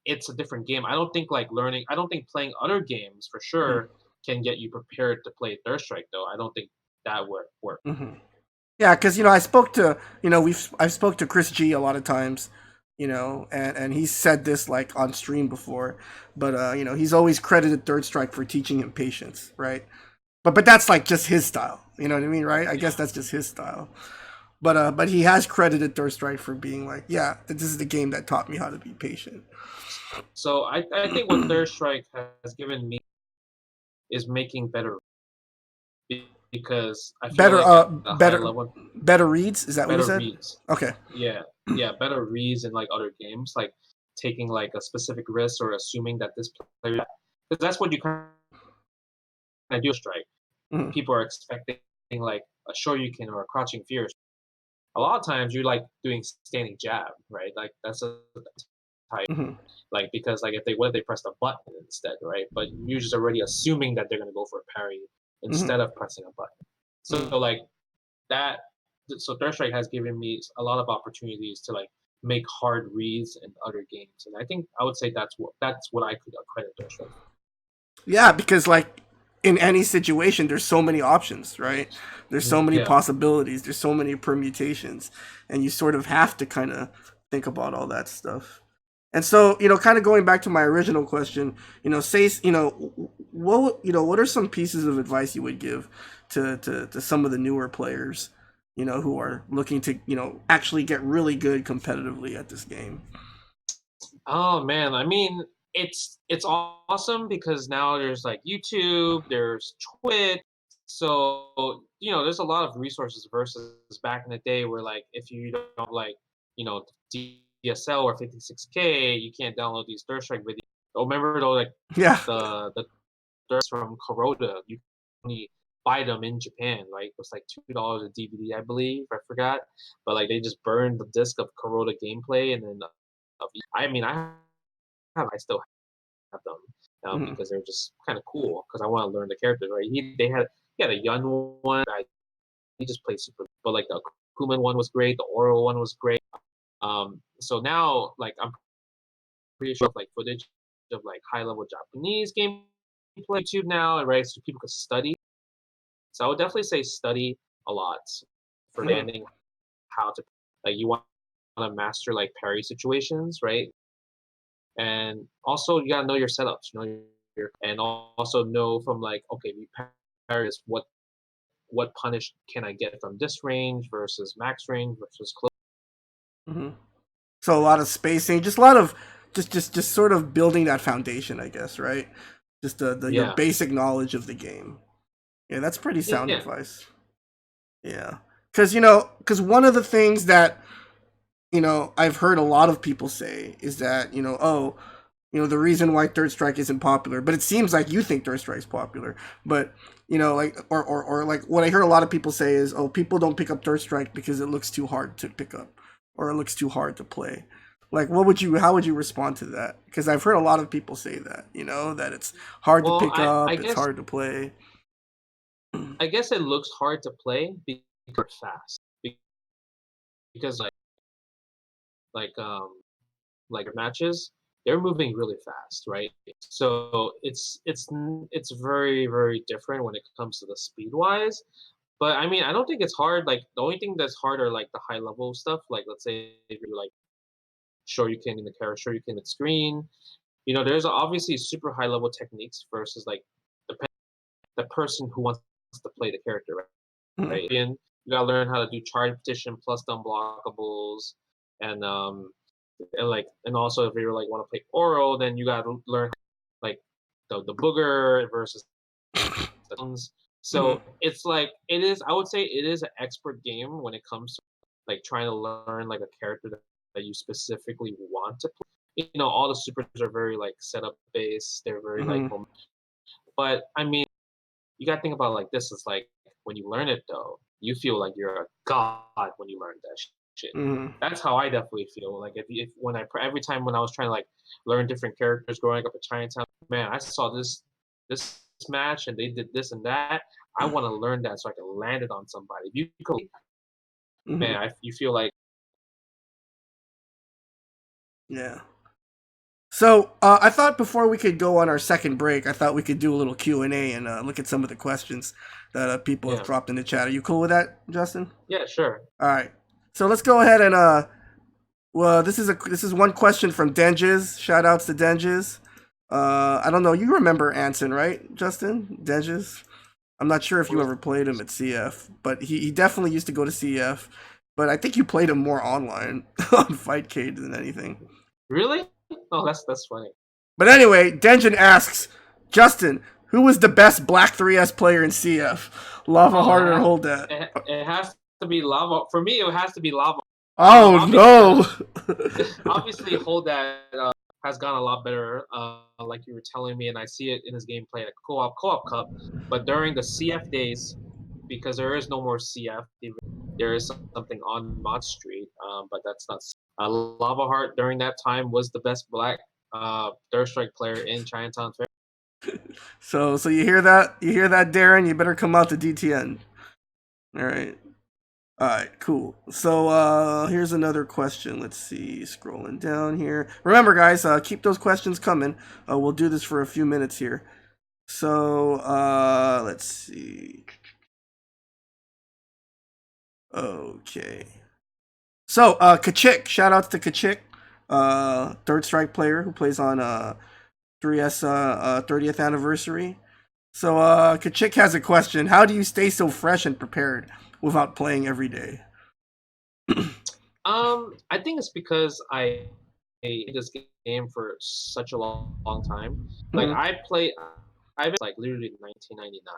it's a different game. I don't think playing other games for Hmm. sure can get you prepared to play Third Strike though. I don't think that would work. Hmm. Yeah, because I spoke to I've spoke to Chris G a lot of times, and he said this like on stream before, but he's always credited Third Strike for teaching him patience, right? But that's like just his style, you know what I mean, right? I guess Yeah. that's just his style. But he has credited Third Strike for being like, yeah, this is the game that taught me how to be patient. So I think what Third Strike has given me is making because I feel Better, like at a high better, level, better reads. Is that what you better said? reads. Okay. Yeah, yeah, better reads in like other games, like taking like a specific risk or assuming that this player, because that's what you kind of do a strike. Hmm. People are expecting like a shoryuken or a crouching fear. A lot of times you're like doing standing jab, right? Like that's a type, Hmm. like because like if they what if they pressed a button instead, right? But you're just already assuming that they're gonna go for a parry Hmm. instead of pressing a button. So Hmm. like that so Third Strike has given me a lot of opportunities to like make hard reads in other games, and I think I would say that's what I could credit Third Strike. Yeah, because like in any situation, there's so many options, right? There's so many Yeah. possibilities. There's so many permutations, and you sort of have to kind of think about all that stuff. And so, kind of going back to my original question, say, what are some pieces of advice you would give to some of the newer players, who are looking to, actually get really good competitively at this game? Oh man, I mean, it's awesome because now there's like YouTube, there's Twitch, so there's a lot of resources versus back in the day where like if you don't have, like DSL or 56K, you can't download these Third Strike videos. Oh, remember though, like Yeah. the Thirst from Kuroda, you can only buy them in Japan. Like it was like $2 a DVD, I believe. I forgot, but like they just burned the disc of Kuroda gameplay and then I mean I still have them Mhm. because they're just kind of cool because I want to learn the characters. Right? He had a young one. He just played super, but like the Kuman one was great. The Oro one was great. So now like I'm pretty sure of like footage of like high level Japanese gameplay on YouTube now, right? So people could study. So I would definitely say study a lot for Mhm. understanding how to like you want to master like parry situations, right? And also you gotta know your setups, and also know from like okay, if you parry this, what punish can I get from this range versus max range versus close. Mhm. So a lot of spacing, just a lot of just sort of building that foundation, I guess, right? Just the your Yeah, basic knowledge of the game. Yeah, that's pretty sound yeah. advice. Yeah. Cuz one of the things that, I've heard a lot of people say is that, oh, the reason why Third Strike isn't popular, but it seems like you think Third Strike's popular. But like or like what I heard a lot of people say is, oh, people don't pick up Third Strike because it looks too hard to pick up, or it looks too hard to play. Like, how would you respond to that? Because I've heard a lot of people say that, that it's hard to Well, pick I up, it's guess hard to play. I guess it looks hard to play because it's fast. Because like like matches, they're moving really fast, right? So it's very very different when it comes to the speed wise. But I mean, I don't think it's hard. Like the only thing that's hard are like the high level stuff. Like let's say if you're like sure you can in the character, sure you can the screen. There's obviously super high level techniques versus like the person who wants to play the character, Mhm. right? And you gotta learn how to do charge petition plus the unblockables, and and also if you're like want to play Oro, then you gotta learn like the booger versus the guns. Mhm. So it's like it is. I would say it is an expert game when it comes to like trying to learn like a character that you specifically want to play. All the supers are very like setup based. They're very like, Mhm. but I mean, you gotta think about it like this. It's like when you learn it though, you feel like you're a god when you learn that shit. Mhm. That's how I definitely feel. Like if when I every time when I was trying to like learn different characters growing up in Chinatown, man, I saw this match and they did this and that. I want to learn that so I can land it on somebody. If you could, man, Mhm. you feel like Yeah. So I thought before we could go on our second break, I thought we could do a little Q&A and look at some of the questions that people have yeah, dropped in the chat. Are you cool with that, Justin? yeah, sure. All right. So let's go ahead and well, this is one question from Denges. Shout outs to Denges. I don't know. You remember Anson, right, Justin? Denges. I'm not sure if you Was ever played him at CF, but he definitely used to go to CF. But I think you played him more online on Fightcade than anything. really? Oh, that's funny. But anyway, Denjin asks, Justin, who was the best Black 3S player in CF? Lava Oh, Heart or Hold That? it has to be lava. For me, it has to be lava. Oh Obviously, no! obviously, hold that has gone a lot better. Like you were telling me, and I see it in his gameplay at co-op cup. But during the CF days, because there is no more CF, there is something on Mod Street, but that's not. Lava Heart during that time was the best black Third Strike player in Chinatown Fair. So you hear that? You hear that, Darren? You better come out to DTN. All right. All right, cool. So here's another question. Let's see. Scrolling down here. Remember, guys, keep those questions coming. We'll do this for a few minutes here. So let's see. Okay. So Kachik, shout outs to Kachik, Third Strike player who plays on 3S 30th anniversary. So Kachik has a question. How do you stay so fresh and prepared without playing every day? I think it's because I played this game for such a long time. Like Mhm, I've been like literally 1999,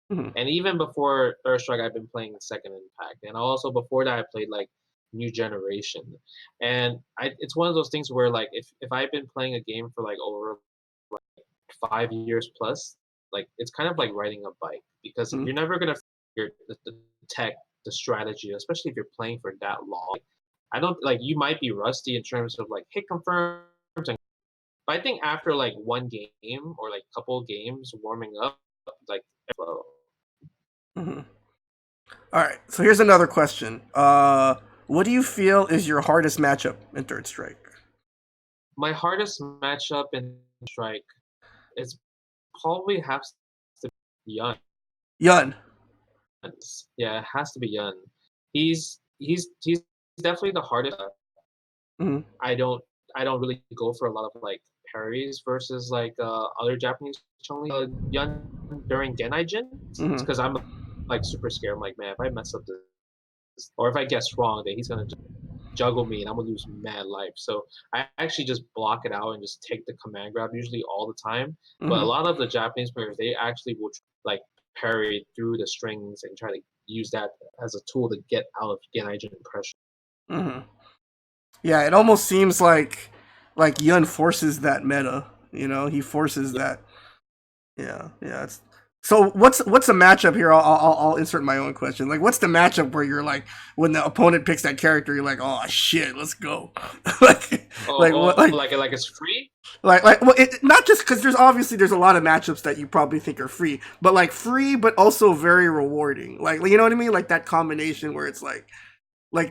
mhm, and even before Third Strike, I've been playing Second Impact, and also before that, I played like New Generation, and it's one of those things where like if I've been playing a game for like over 5 years plus, like it's kind of like riding a bike because mhm. you're never gonna figure the tech, the strategy, especially if you're playing for that long. I don't like you might be rusty in terms of like hit confirms, but I think after like one game or like couple games warming up, like flow. Mhm. All right. So here's another question. What do you feel is your hardest matchup in Third Strike? My hardest matchup in Strike is probably has to be Yun. Yun. Yeah, it has to be Yun. He's definitely the hardest. Mhm, I don't I don't really go for a lot of like parries versus like other Japanese chun Yun during Genaijin mhm, because I'm like super scared. I'm like, man, if I mess up this or if I guess wrong, then he's gonna just juggle me and I'm gonna lose mad life. So I actually just block it out and just take the command grab usually all the time. But a mhm, lot of the Japanese players they actually will like parry through the strings and try to use that as a tool to get out of Genaijin pressure. mhm. Yeah, it almost seems like Yun forces that meta. You know, he forces Yeah. that. Yeah, yeah. So what's the matchup here? I'll insert my own question. Like, what's the matchup where you're like, when the opponent picks that character, you're like, oh shit, let's go. like, like what? Like it's free. Well, not just because there's a lot of matchups that you probably think are free, but like free, but also very rewarding. Like, you know what I mean? Like that combination where it's like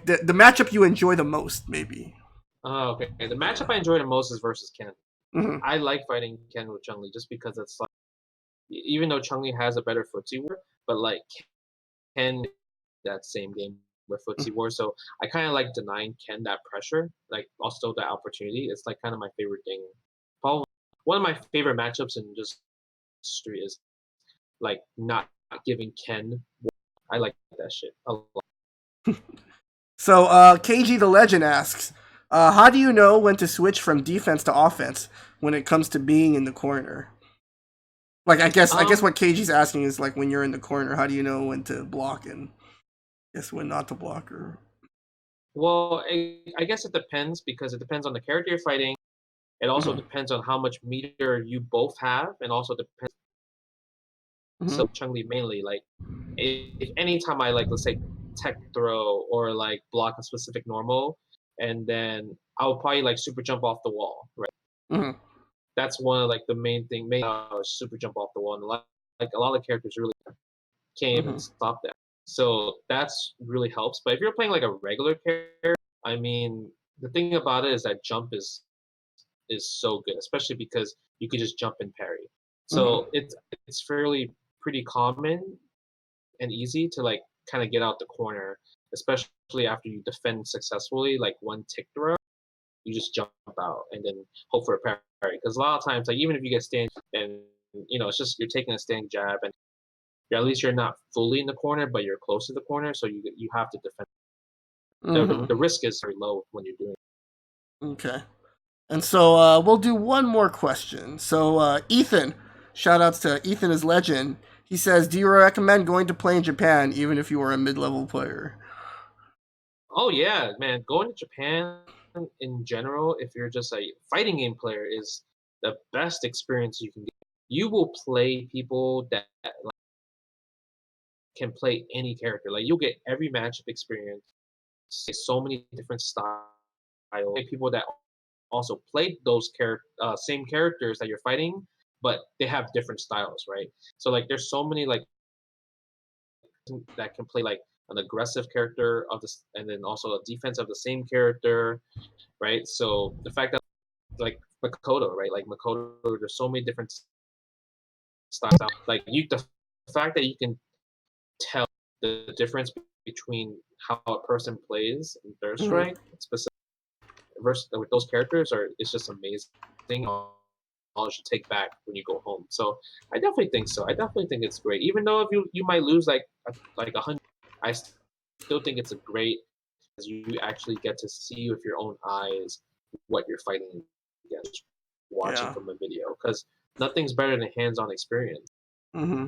the matchup you enjoy the most, maybe. Oh, okay. The matchup Yeah. I enjoy the most is versus Ken. Hmm. I like fighting Ken with Chun-Li just because it's like even though Chun-Li has a better footsie war, but like Ken that same game with footsie war, so I kind of like denying Ken that pressure, like also the opportunity. It's like kind of my favorite thing. Probably one of my favorite matchups in just street is like not giving Ken. I like that shit a lot. So, KG the Legend asks, how do you know when to switch from defense to offense when it comes to being in the corner? Like, I guess what KG's asking is like when you're in the corner, how do you know when to block and guess when not to block? Or Well, I guess it depends because it depends on the character you're fighting. It also mm-hmm, depends on how much meter you both have, and also depends. mm-hmm, So Chun-Li mainly, like, if anytime I, like, let's say tech throw or like block a specific normal, and then I'll probably like super jump off the wall, right? mm-hmm, That's one of like the main super jump off the wall, and like a lot of characters really can't even mm-hmm, stop that. So that's really helps. But if you're playing like a regular character, I mean, the thing about it is that jump is so good, especially because you could just jump and parry. mm-hmm, So it's fairly pretty common and easy to like kind of get out the corner, especially after you defend successfully, like one tick throw, you just jump out and then hope for a parry. Because a lot of times, like even if you get stand and it's just you're taking a stand jab and at least you're not fully in the corner, but you're close to the corner, so you have to defend. The mm-hmm. risk is very low when you're doing. Okay. And so we'll do one more question. So Ethan, shout outs to Ethan is Legend. He says, do you recommend going to play in Japan even if you are a mid-level player? Oh yeah, man, going to Japan in general, if you're just a fighting game player, is the best experience you can get. You will play people that can play any character. Like you'll get every matchup experience. So many different styles. People that also play those same characters that you're fighting, but they have different styles, right? So like, there's so many like that can play like an aggressive character of this, and then also a defense of the same character, right? So the fact that like Makoto, right? Like Makoto, there's so many different styles. Like the fact that you can tell the difference between how a person plays in Third Mm-hmm. Strike, specific versus with those characters, are it's just amazing. Knowledge to take back when you go home. So I definitely think so. I definitely think it's great. Even though if you might lose like 100, I still think it's a great as you actually get to see with your own eyes what you're fighting against, watching Yeah. from a video, because nothing's better than hands-on experience. Mm-hmm.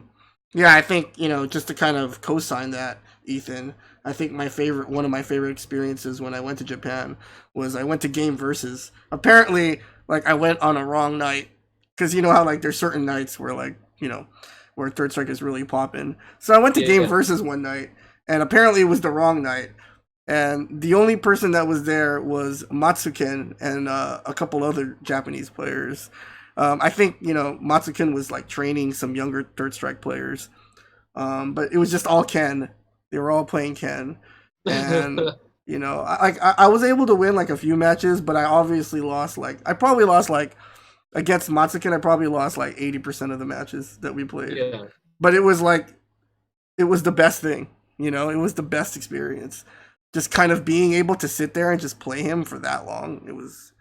Yeah, I think, just to kind of co-sign that, Ethan, I think one of my favorite experiences when I went to Japan was I went to Game Versus. Apparently, like, I went on a wrong night, because you know how, like, there's certain nights where, like, where Third Strike is really popping. So I went to Game Yeah. Versus one night, and apparently it was the wrong night. And the only person that was there was Matsuken and a couple other Japanese players. I think Matsuken was like training some younger Third Strike players, but it was just all Ken. They were all playing Ken, and I was able to win like a few matches, but I obviously lost. Like I probably lost like against Matsuken. I probably lost like 80% of the matches that we played. Yeah. But it was like it was the best thing. It was the best experience. Just kind of being able to sit there and just play him for that long. It was,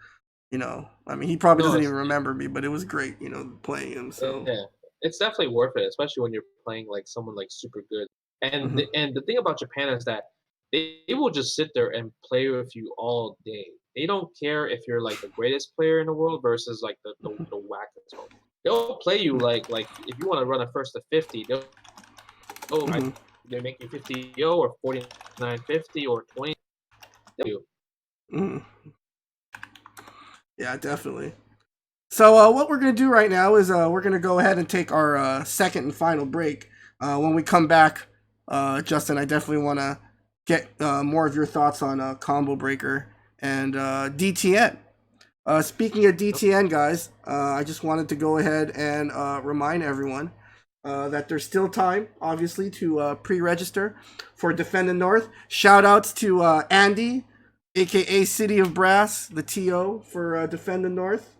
I mean, he probably No, doesn't even remember me, but it was great, playing him. So, yeah, it's definitely worth it, especially when you're playing like someone like super good. And mm-hmm, the thing about Japan is that they will just sit there and play with you all day. They don't care if you're like the greatest player in the world versus like the wackest one. They'll play you like if you want to run a first to 50, mm-hmm, they make you 50-0 or 49-50 or 20. mm-hmm. Yeah, definitely. So, what we're gonna do right now is we're gonna go ahead and take our second and final break. When we come back, Justin, I definitely want to get more of your thoughts on Combo Breaker and DTN. Speaking of DTN, guys, I just wanted to go ahead and remind everyone that there's still time, obviously, to pre-register for Defend the North. Shout outs to Andy, aka City of Brass, the TO for Defend the North,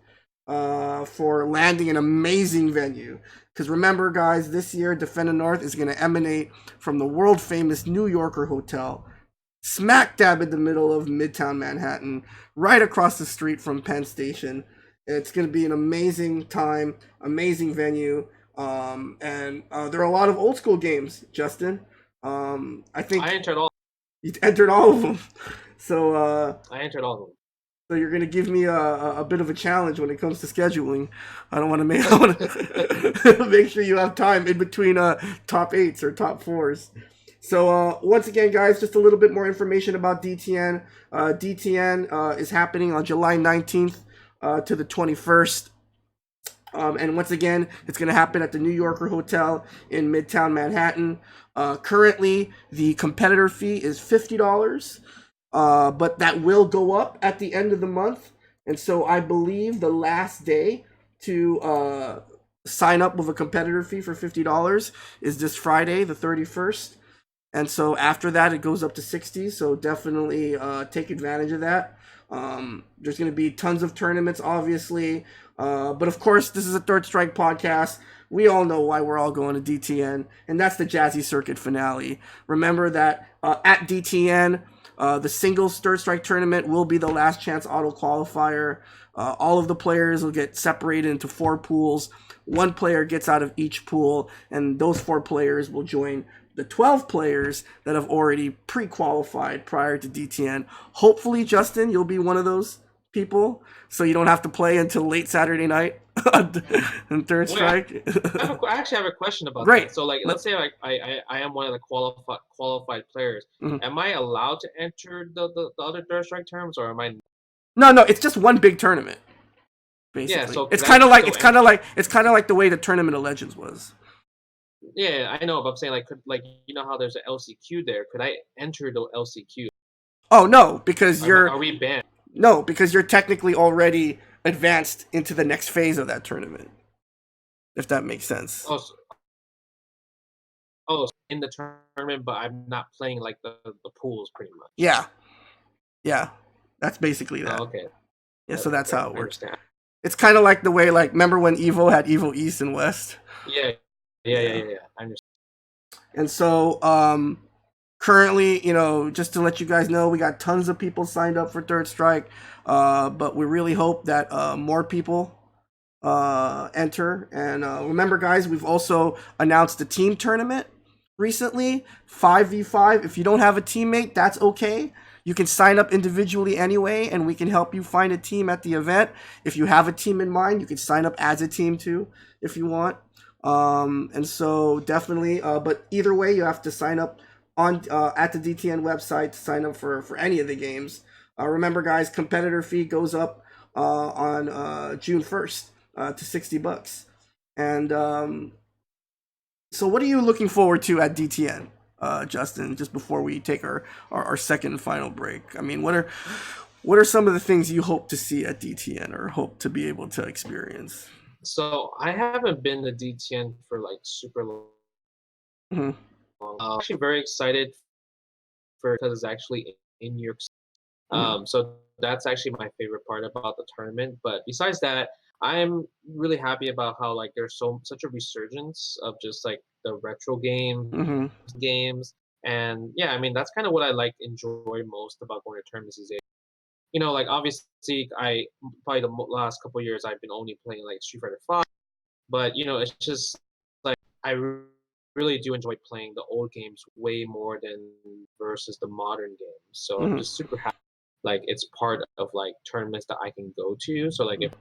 for landing an amazing venue. Because remember, guys, this year Defend the North is going to emanate from the world famous New Yorker Hotel, smack dab in the middle of Midtown Manhattan, right across the street from Penn Station. It's going to be an amazing time, amazing venue. And there are a lot of old school games, Justin. I think I entered all. you entered all of them. So I entered all of them. so you're gonna give me a bit of a challenge when it comes to scheduling. I don't want to make I want to make sure you have time in between top eights or top fours. So once again, guys, just a little bit more information about DTN. DTN is happening on July 19th to the 21st. And once again, it's going to happen at the New Yorker Hotel in Midtown Manhattan. Currently, the competitor fee is $50. But that will go up at the end of the month. And so I believe the last day to sign up with a competitor fee for $50 is this Friday, the 31st. And so after that, it goes up to 60. So definitely take advantage of that. There's going to be tons of tournaments, obviously. But of course, this is a Third Strike podcast. We all know why we're all going to DTN, and that's the Jazzy Circuit finale. Remember that at DTN, the singles Third Strike tournament will be the last chance auto qualifier. All of the players will get separated into 4 pools. 1 player gets out of each pool, and those 4 players will join the 12 players that have already pre-qualified prior to DTN. Hopefully, Justin, you'll be one of those people, so you don't have to play until late Saturday night in Third Strike. I actually have a question about Great. that. So, like, let's say I am one of the qualified players. Mhm. Am I allowed to enter the other Third Strike terms, or am I? No, it's just one big tournament. Basically, Yeah, so it's kind of like the way the Tournament of Legends was. Yeah, I know, but I'm saying like you know how there's an LCQ there. Could I enter the LCQ? Oh no, because Are we banned? No, because you're technically already advanced into the next phase of that tournament. If that makes sense. So in the tournament, but I'm not playing like the pools pretty much. Yeah, that's basically that. Oh, okay. Yeah, so that's how it works. I understand. It's kind of like the way, like, remember when Evo had Evo East and West? Yeah. I understand. And so, currently, just to let you guys know, we got tons of people signed up for Third Strike, but we really hope that more people enter. And remember, guys, we've also announced a team tournament recently, 5v5. If you don't have a teammate, that's okay. You can sign up individually anyway, and we can help you find a team at the event. If you have a team in mind, you can sign up as a team too, if you want. And so definitely, but either way, you have to sign up on at the DTN website to sign up for any of the games. Remember, guys, competitor fee goes up on June 1st to $60. And so what are you looking forward to at DTN, Justin, just before we take our second and final break? I mean, what are some of the things you hope to see at DTN or hope to be able to experience? So I haven't been to DTN for like super long. Mm-hmm. I'm actually very excited because it's actually in New York City. So that's actually my favorite part about the tournament. But besides that, I'm really happy about how like there's such a resurgence of just like the retro games. And yeah, I mean that's kind of what I enjoy most about going to tournaments these days. Like obviously I probably the last couple of years I've been only playing like Street Fighter 5, but it's just like I really do enjoy playing the old games way more than versus the modern games. So I'm just super happy like it's part of like tournaments that I can go to. So like if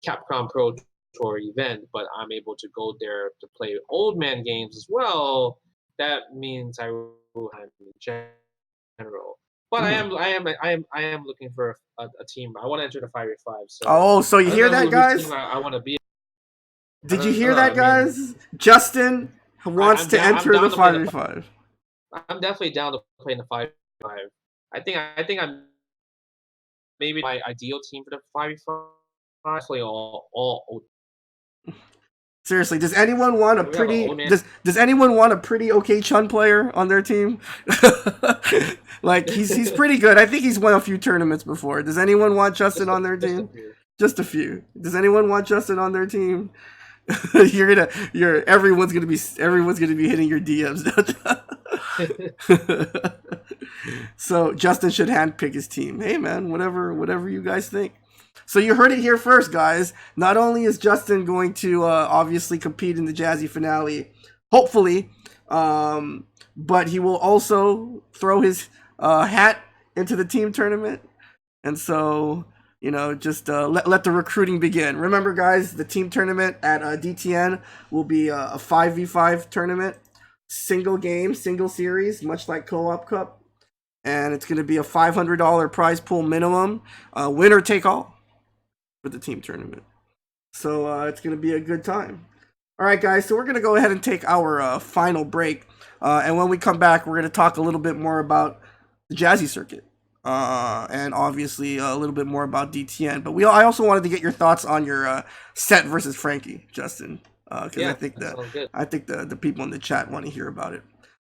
Capcom Pro Tour event, but I'm able to go there to play old man games as well, that means I will have in general. But I am looking for a team. I want to enter the 5v5. So so you hear that, guys? I want to be. Did you hear that, guys? Justin wants to enter the 5v5. I'm definitely down to play in the 5v5. I think I'm maybe my ideal team for the 5v5. Definitely all. Seriously, does anyone want a does anyone want a pretty okay Chun player on their team? Like he's pretty good. I think he's won a few tournaments before. Does anyone want Justin on their team? Just a few. Does anyone want Justin on their team? Everyone's gonna be hitting your DMs. So Justin should handpick his team. Hey man, whatever you guys think. So you heard it here first, guys. Not only is Justin going to obviously compete in the Jazzy finale, hopefully, but he will also throw his hat into the team tournament. And so, just let the recruiting begin. Remember, guys, the team tournament at DTN will be a 5v5 tournament, single game, single series, much like Co-op Cup. And it's going to be a $500 prize pool minimum, winner take all for the team tournament. So it's going to be a good time. All right, guys, so we're going to go ahead and take our final break. And when we come back, we're going to talk a little bit more about the Jazzy circuit. And obviously a little bit more about DTN. But I also wanted to get your thoughts on your Set versus Frankie, Justin, because Yeah, that sounds good. I think the people in the chat want to hear about it.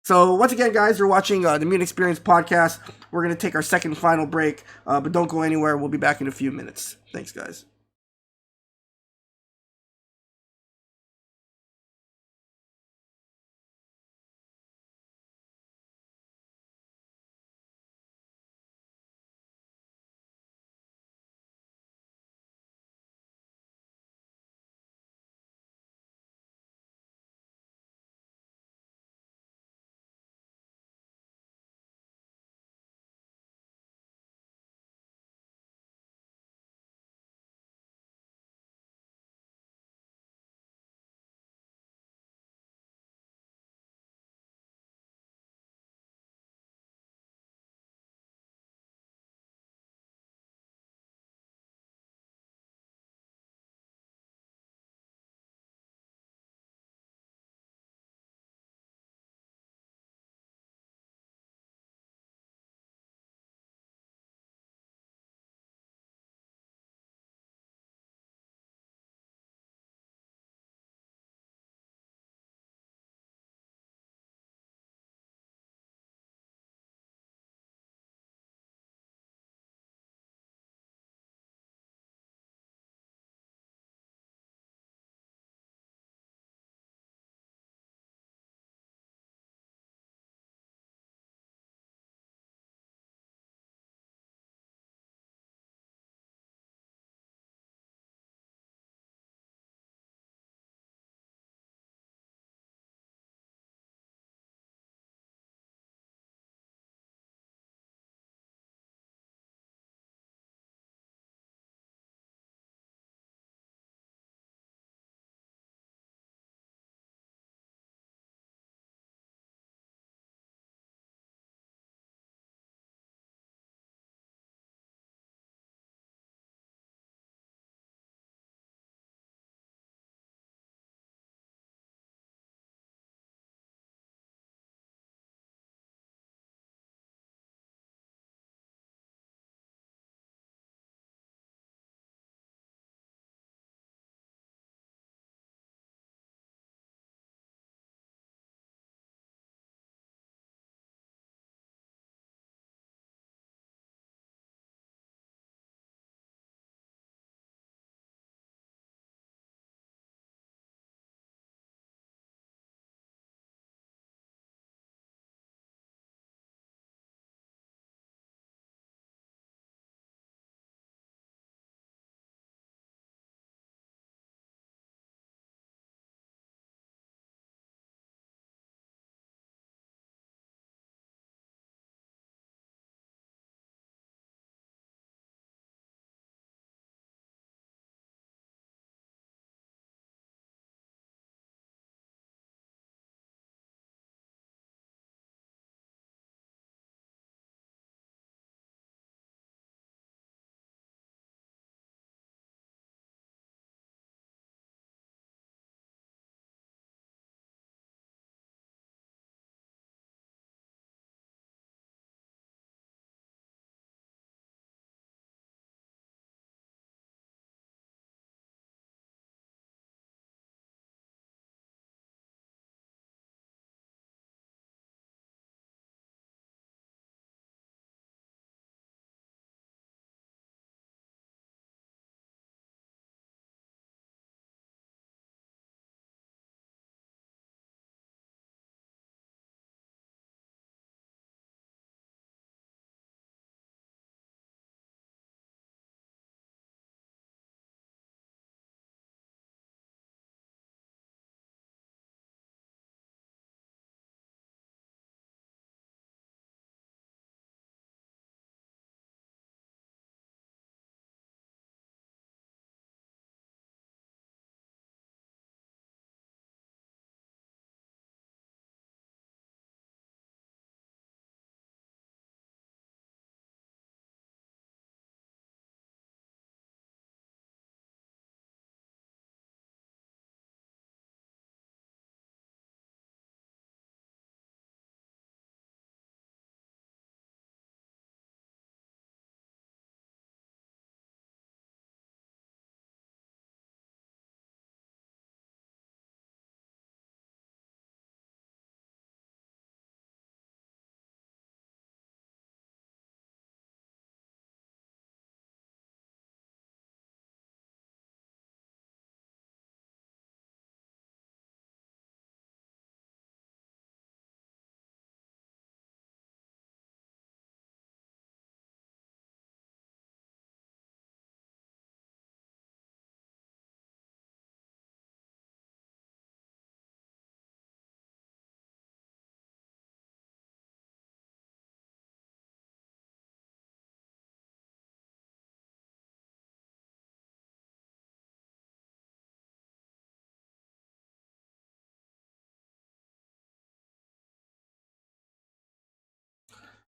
So once again, guys, you're watching the Mutant XPerience podcast. We're gonna take our second final break, but don't go anywhere. We'll be back in a few minutes. Thanks, guys.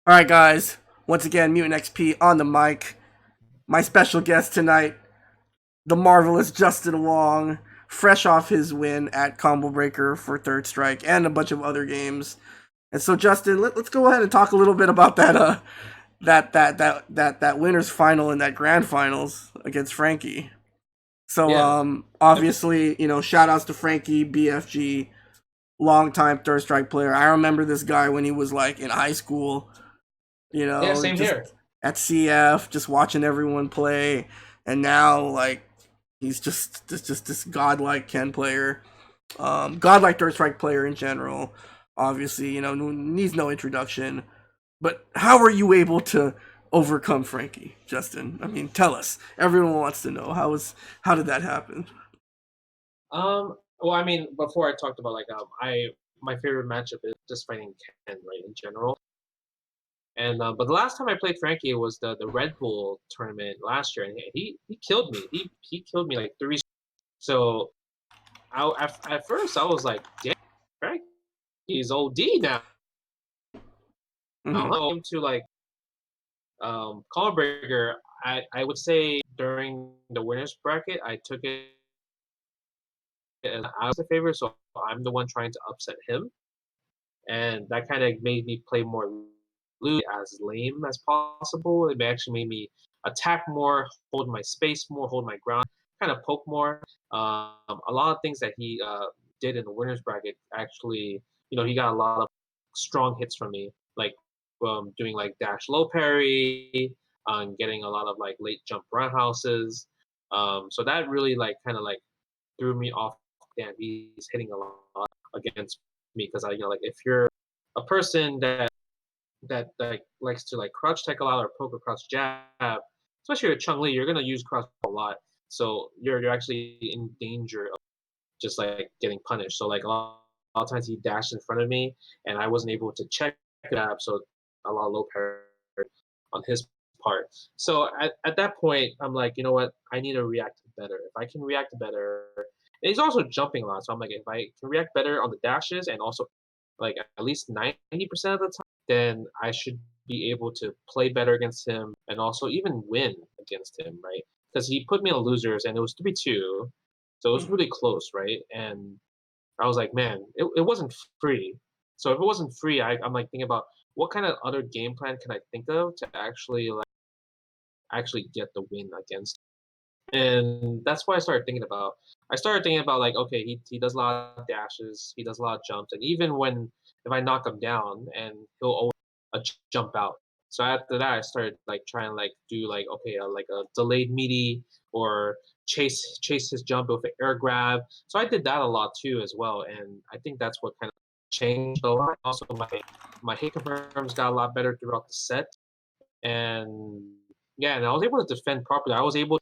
All right, guys. Once again, Mutant XP on the mic. My special guest tonight, the marvelous Justin Wong, fresh off his win at Combo Breaker for Third Strike and a bunch of other games. And so, Justin, let's go ahead and talk a little bit about that winners final and that grand finals against Frankie. So, Yeah. obviously, shout outs to Frankie, BFG, longtime Third Strike player. I remember this guy when he was like in high school, Yeah, same just here. at CF, just watching everyone play, and now like he's just this godlike Ken player, godlike Third Strike player in general. Obviously, needs no introduction. But how are you able to overcome Frankie, Justin? I mean, tell us. Everyone wants to know how did that happen? Well, I mean, before I talked about I my favorite matchup is just fighting Ken, right, in general. And but the last time I played Frankie was the Red Bull tournament last year, and he killed me. He killed me like three. So at first I was like, damn, Frankie's OD now. Mm-hmm. Huh? To like Call Breaker, I would say during the winners bracket, I took it as I was the favorite, so I'm the one trying to upset him, and that kind of made me play more as lame as possible. It actually made me attack more, hold my space more, hold my ground, kind of poke more. A lot of things that he did in the winners bracket actually, he got a lot of strong hits from me, like doing like dash low parry, getting a lot of like late jump roundhouses. So that really like kind of like threw me off. Damn, he's hitting a lot against me because like if you're a person that like likes to like crouch tech a lot or poke or crouch jab, especially with Chung Li, you're gonna use crouch a lot. So you're actually in danger of just like getting punished. So like a lot of times he dashed in front of me and I wasn't able to check jab, so a lot of low parry on his part. So at that point, I'm like, you know what? I need to react better. If I can react better, and he's also jumping a lot. So I'm like, if I can react better on the dashes and also like at least 90% of the time, then I should be able to play better against him and also even win against him, right? Because he put me on losers and it was 3-2. So it was really close, right? And I was like, man, it wasn't free. So if it wasn't free, I'm like thinking about what kind of other game plan can I think of to actually get the win against. And that's what I started thinking about like, okay, he does a lot of dashes, he does a lot of jumps, and even when if I knock him down and he'll always jump out. So after that I started like trying to like do like okay, like a delayed meaty or chase his jump with an air grab. So I did that a lot too as well, and I think that's what kind of changed a lot. Also my hit confirms got a lot better throughout the set, and yeah, and I was able to defend properly. I was able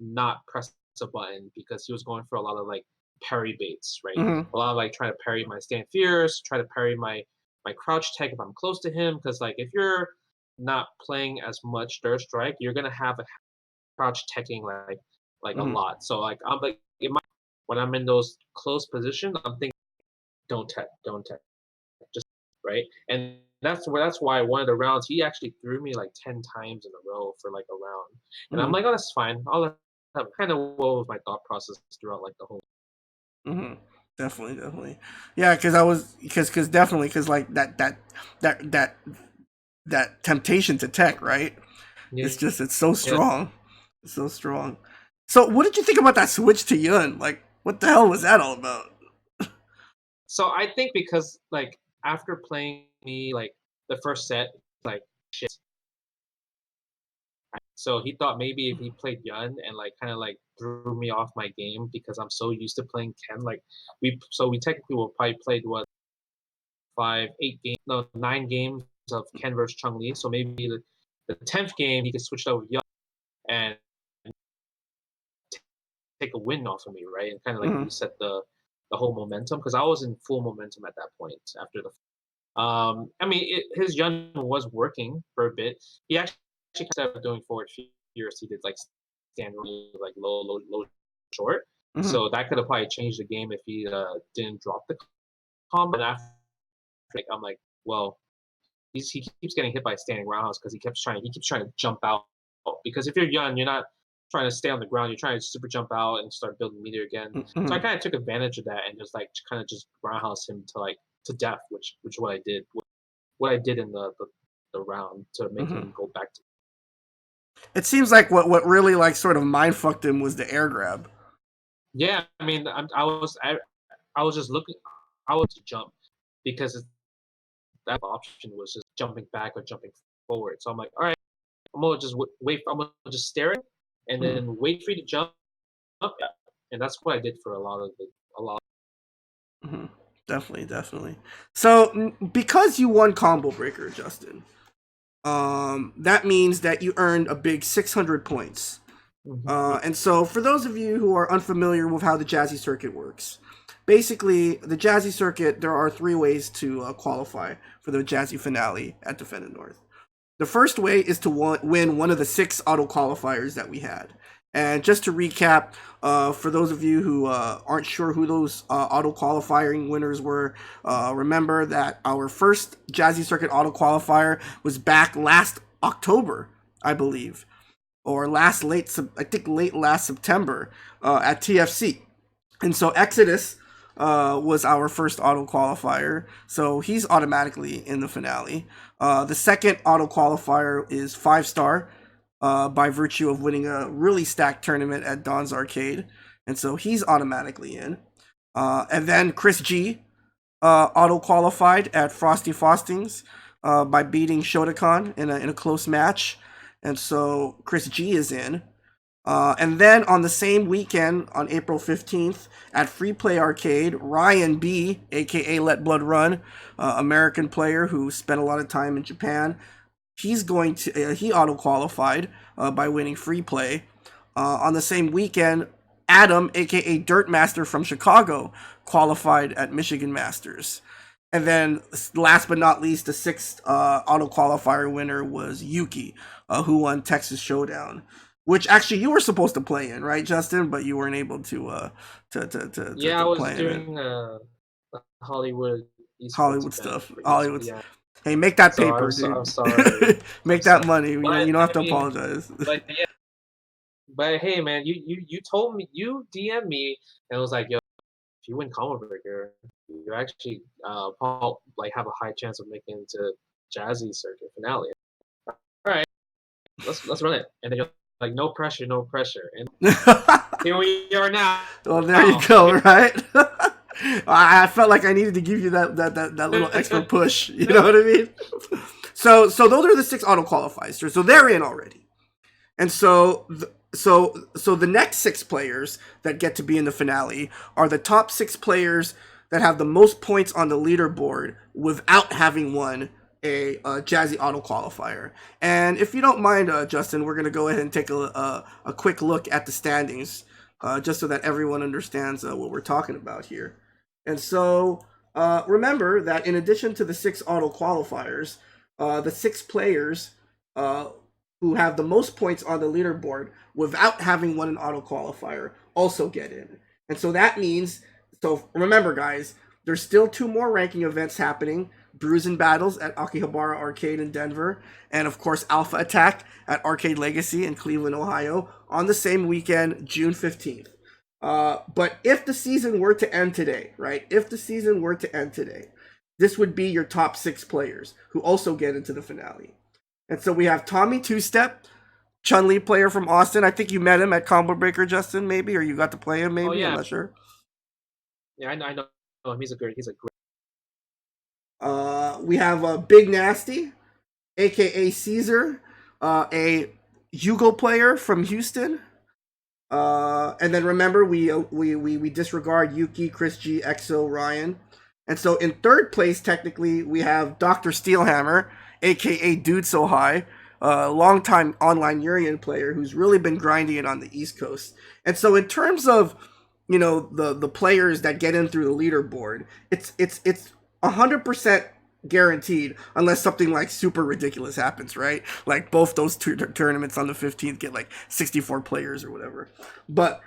not press a button because he was going for a lot of like parry baits, right? Mm-hmm. A lot of like trying to parry my stand fierce, try to parry my crouch tech if I'm close to him. Because like if you're not playing as much third strike, you're gonna have a crouch teching like a Mm-hmm. lot. So like I'm like when I'm in those close positions, I'm thinking don't tech, just right. And that's why one of the rounds he actually threw me like 10 times in a row for like a round, and I'm Mm-hmm. like, oh, that's fine. I'll let kind of what was my thought process throughout like the whole. Mm-hmm. Definitely, definitely. Yeah, because I was because definitely because like that that that temptation to tech, right? Yeah, It's so yeah. strong. It's so strong. So what did you think about that switch to Yun? Like what the hell was that all about? So I think because like after playing me like the first set, like shit. So he thought maybe if he played Yun and like kind of like threw me off my game because I'm so used to playing Ken. Like we technically will probably played what 8 games, no 9 games of Ken versus Chung Li. So maybe the 10th game he could switch over Yun and take a win off of me, right? And kind of like Mm-hmm. reset the whole momentum because I was in full momentum at that point after the. I mean, his Yun was working for a bit. He actually started doing forward fierce. He did like stand like low, short. Mm-hmm. So that could have probably changed the game if he didn't drop the combo. And after, like, I'm like, well, he keeps getting hit by a standing roundhouse because he keeps trying to jump out. Because if you're young, you're not trying to stay on the ground. You're trying to super jump out and start building meter again. So I Mhm. kind of took advantage of that and just like kind of just roundhouse him to to death, which what I did. What I did in the round to make Mhm. him go back to. It seems like what really like sort of mind fucked him was the air grab. Yeah, I mean, I was just looking. I was to jump because that option was just jumping back or jumping forward. So I'm like, all right, I'm gonna just wait. I'm gonna just stare at it and Mhm. then wait for you to jump. Yeah. And that's what I did for a lot. Mhm. Definitely, definitely. So because you won Combo Breaker, Justin, that means that you earned a big 600 points. Mhm. And so, for those of you who are unfamiliar with how the Jazzy Circuit works, basically, the Jazzy Circuit, there are three ways to qualify for the Jazzy finale at Defendant North. The first way is to win one of the 6 auto qualifiers that we had. And just to recap, for those of you who aren't sure who those auto qualifying winners were, remember that our first Jazzy Circuit auto qualifier was back last October, I believe, or I think late last September at TFC. And so Exodus was our first auto qualifier, so he's automatically in the finale. The second auto qualifier is 5 star by virtue of winning a really stacked tournament at Don's Arcade, and so he's automatically in. And then Chris G auto qualified at Frosty Fostings by beating Shotokan in a close match, and so Chris G is in. And then on the same weekend, on April 15th, at Free Play Arcade, Ryan B, aka Let Blood Run, American player who spent a lot of time in Japan, he auto qualified by winning Free Play. On the same weekend, Adam, aka Dirt Master from Chicago, qualified at Michigan Masters. And then, last but not least, the 6th auto qualifier winner was Yuki, who won Texas Showdown, which actually you were supposed to play in, right, Justin? But you weren't able Yeah, I to was play in it. doing Hollywood esports Hollywood event stuff, previously. Hollywood's. Yeah, Hey, make that so paper, I'm dude. sorry. I'm Make that sorry. money. You But don't have I to mean, apologize. yeah, but hey, man, you told me you DM me and it was like, yo, if you win Combo Breaker, you actually like have a high chance of making it to Jazzy Circuit finale. All right, let's run it. And then you're like, no pressure, no pressure. And here we are now. Well, there you go, right? I felt like I needed to give you that little extra push. You know what I mean? So those are the 6 auto qualifiers. So they're in already. And so the next 6 players that get to be in the finale are the top 6 players that have the most points on the leaderboard without having won a Jazzy auto qualifier. And if you don't mind, Justin, we're gonna go ahead and take a quick look at the standings, just so that everyone understands what we're talking about here. And so remember that in addition to the 6 auto qualifiers, the 6 players uh, who have the most points on the leaderboard without having won an auto qualifier also get in. And so that means, so remember, guys, there's still 2 more ranking events happening. Bruising Battles at Akihabara Arcade in Denver, and of course Alpha Attack at Arcade Legacy in Cleveland, Ohio, on the same weekend, June 15th. But if the season were to end today, right? If the season were to end today, this would be your top 6 players who also get into the finale. And so we have Tommy Two Step, Chun Li player from Austin. I think you met him at Combo Breaker, Justin, maybe, or you got to play him, Oh maybe. I'm yeah, not sure. yeah, I know him. He's a great. We have Big Nasty, aka Caesar, a Yugo player from Houston. And then remember, we disregard Yuki, Chris G, EXO, Ryan. And so in third place, technically, we have Dr. Steelhammer, aka Dude So High, a longtime online Urian player who's really been grinding it on the East Coast. And so in terms of, the players that get in through the leaderboard, it's 100% guaranteed unless something like super ridiculous happens, right? Like both those tournaments on the 15th get like 64 players or whatever. But,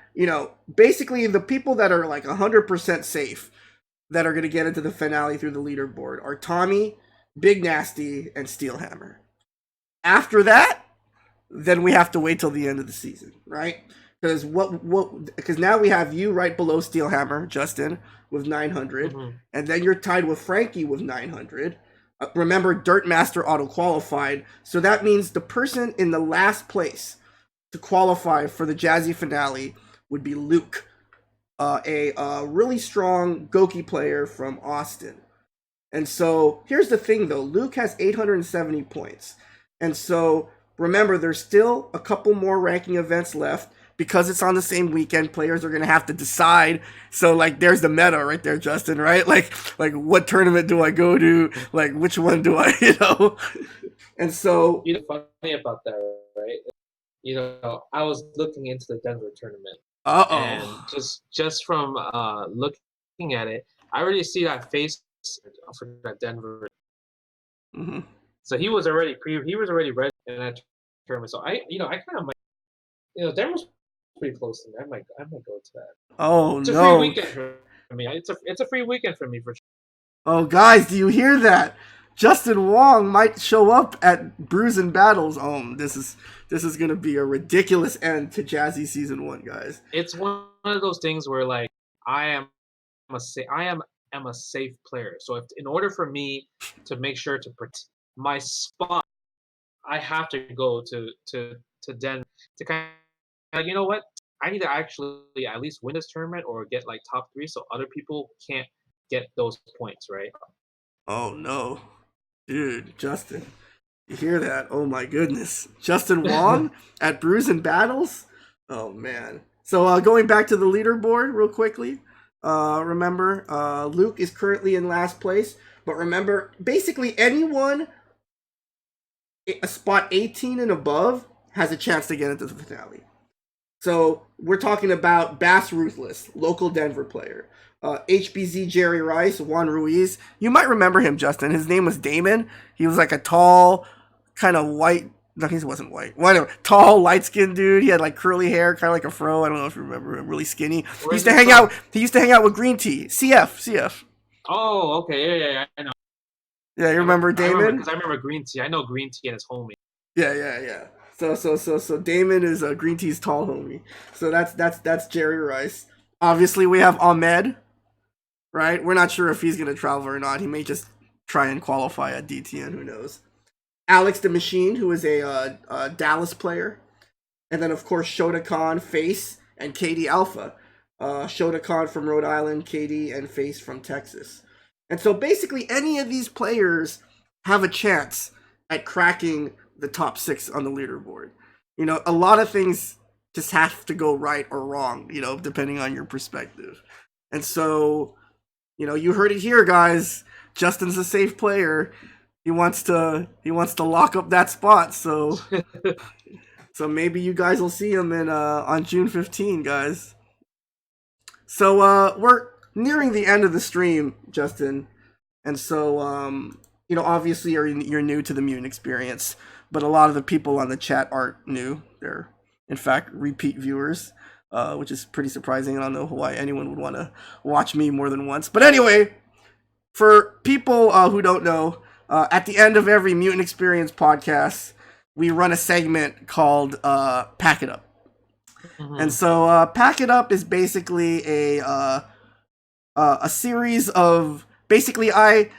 basically the people that are like 100% safe that are going to get into the finale through the leaderboard are Tommy, Big Nasty, and Steelhammer. After that, then we have to wait till the end of the season, right? Because now we have you right below Steelhammer, Justin, with 900, Mm-hmm. and then you're tied with Frankie with 900. Remember, Dirt Master auto qualified, so that means the person in the last place to qualify for the Jazzy finale would be Luke, a really strong Goki player from Austin. And so here's the thing, though. Luke has 870 points. And so remember, there's still a couple more ranking events left. Because it's on the same weekend, players are going to have to decide. So, like, there's the meta right there, Justin, right? Like what tournament do I go to? Like, which one do I, And so... You know, funny about that, right? I was looking into the Denver tournament. Uh-oh. And just from looking at it, I already see that face for that Denver. Mm-hmm. So he was already ready in that tournament. So I kind of might, Denver's pretty close to me. I might go to that. Oh, it's no. It's a free weekend for me. It's a free weekend for me for sure. Oh, guys, do you hear that? Justin Wong might show up at Brews and Battles. Oh, this is gonna be a ridiculous end to Jazzy Season 1, guys. It's one of those things where, like, I am a safe player. So in order for me to make sure to protect my spot, I have to go to Denver to kind of, like, you know what? I need to actually at least win this tournament or get like top 3, so other people can't get those points, right? Oh no, dude, Justin, you hear that? Oh my goodness, Justin Wong at Brews and Battles. Oh man. So going back to the leaderboard real quickly. Remember, Luke is currently in last place, but remember, basically anyone a spot 18 and above has a chance to get into the finale. So we're talking about Bass Ruthless, local Denver player. HBZ Jerry Rice, Juan Ruiz. You might remember him, Justin. His name was Damon. He was like a tall, kind of white. No, he wasn't white. Whatever. Tall, light-skinned dude. He had like curly hair, kind of like a fro. I don't know if you remember him. Really skinny. He used to hang out. He used to hang out with Green Tea. CF. Oh, okay. Yeah, I know. Yeah, you remember Damon? Because I remember Green Tea. I know Green Tea and his homie. Yeah. So Damon is Green Tea's tall homie. So that's Jerry Rice. Obviously, we have Ahmed. Right, we're not sure if he's gonna travel or not. He may just try and qualify at DTN. Who knows? Alex the Machine, who is a Dallas player, and then of course Shota Khan, Face, and Katie Alpha. Shota Khan from Rhode Island, Katie and Face from Texas. And so basically, any of these players have a chance at cracking the top 6 on the leaderboard. A lot of things just have to go right or wrong, depending on your perspective. And so, you heard it here, guys. Justin's a safe player. He wants to lock up that spot. So, so maybe you guys will see him on June 15, guys. So we're nearing the end of the stream, Justin, and so obviously you're new to the Mutant XPerience, but a lot of the people on the chat aren't new. They're in fact repeat viewers, which is pretty surprising. I don't know why anyone would want to watch me more than once, but anyway, for people who don't know, at the end of every Mutant XPerience podcast, we run a segment called Pack It Up. Mm-hmm. And so Pack It Up is basically a series of, basically I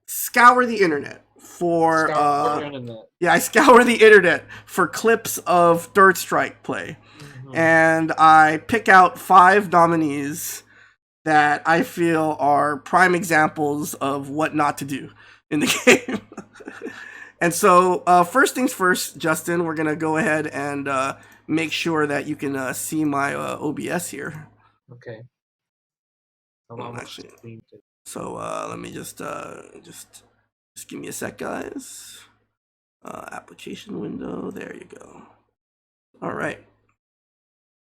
scour the internet for I scour the internet for clips of Third Strike play. Mm-hmm. And I pick out 5 nominees that I feel are prime examples of what not to do in the game. And so first things first, Justin, we're going to go ahead and make sure that you can see my OBS here. Okay. Actually, so let me just give me a sec, guys. Application window. There you go. All right.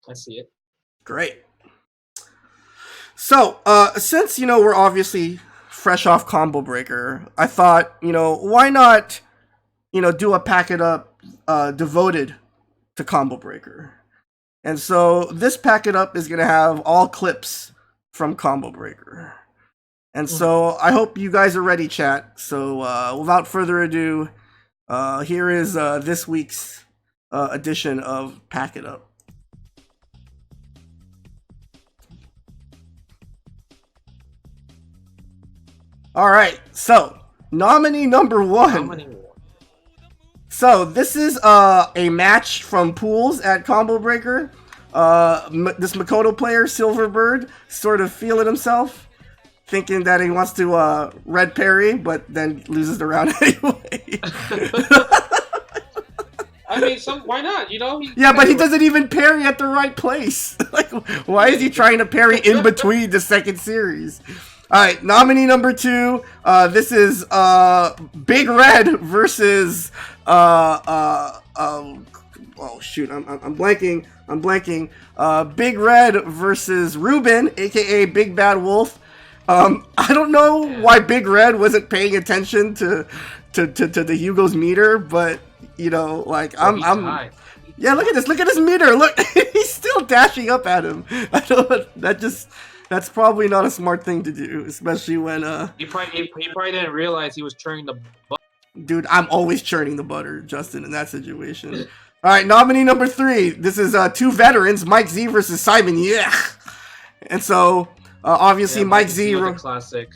I see it. Great. So since we're obviously fresh off Combo Breaker, I thought why not do a Pack It Up devoted to Combo Breaker. And so this Pack It Up is going to have all clips from Combo Breaker. And so I hope you guys are ready, chat. So without further ado, here is this week's edition of Pack It Up. All right, so nominee number one. So this is a match from pools at Combo Breaker. This Makoto player, Silverbird, sort of feeling himself, thinking that he wants to red parry, but then loses the round anyway. I mean, why not? You know? Yeah, but he doesn't even parry at the right place. Like, why is he trying to parry in between the second series? All right, nominee number two. This is Big Red versus oh shoot, I'm blanking. Big Red versus Ruben, aka Big Bad Wolf. I don't know why Big Red wasn't paying attention to the Hugo's meter, but you know, like yeah, look at this meter. Look, he's still dashing up at him. I don't. That's probably not a smart thing to do, especially when he probably didn't realize he was churning the butter. Dude, I'm always churning the butter, Justin, in that situation. All right, nominee number three. This is two veterans, Mike Z versus Simon. Yeah, and so obviously Mike Z. Classic.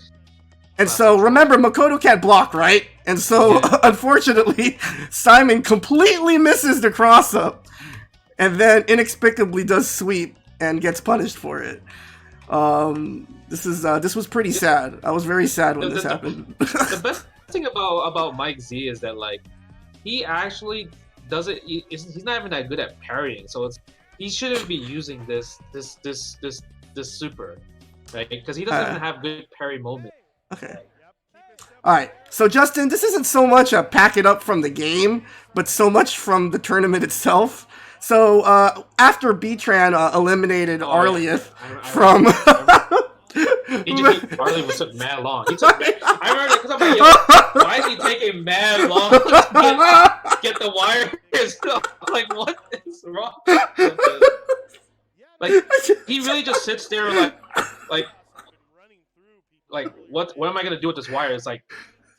And so remember, Makoto can't block, right? And so unfortunately, Simon completely misses the cross up, and then inexplicably does sweep and gets punished for it. This was pretty sad. I was very sad when this happened. The best thing about Mike Z is that like he actually doesn't. He's not even that good at parrying, so he shouldn't be using this super, right? Because he doesn't even have good parry moments. Okay. Alright, so Justin, this isn't so much a pack it up from the game, but so much from the tournament itself. So, after B-Tran eliminated Arlieth from... Arlieth took mad long. I remember because I'm like, yo, why is he taking mad long to get the wires? I'm like, what is wrong with this? Like, he really just sits there like what am I gonna do with this wire? It's like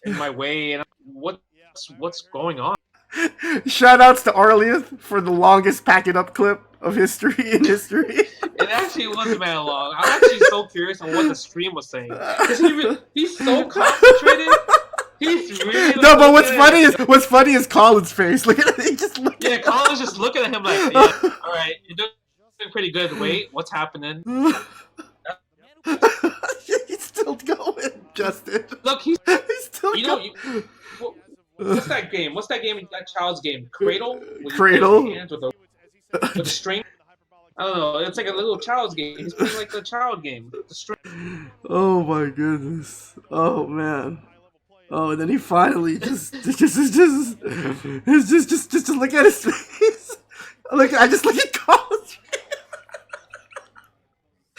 in my way, and what's going on? Shoutouts to Arlieth for the longest pack it up clip of history. It actually wasn't that long. I'm actually so curious on what the stream was saying because he's so concentrated. He's really but what's funny is Colin's face. Look at it. He just Colin's just looking at him like, yeah, all right, you're doing pretty good. Wait, what's happening? He's still going, Justin. Look, he's still going. What's that game? What's that game? That child's game? Cradle? Cradle? Hands with a string? I don't know. It's like a little child's game. He's playing like the child game. The string. Oh my goodness. Oh man. Oh, and then he finally just look at his face. I just look at Colin's face.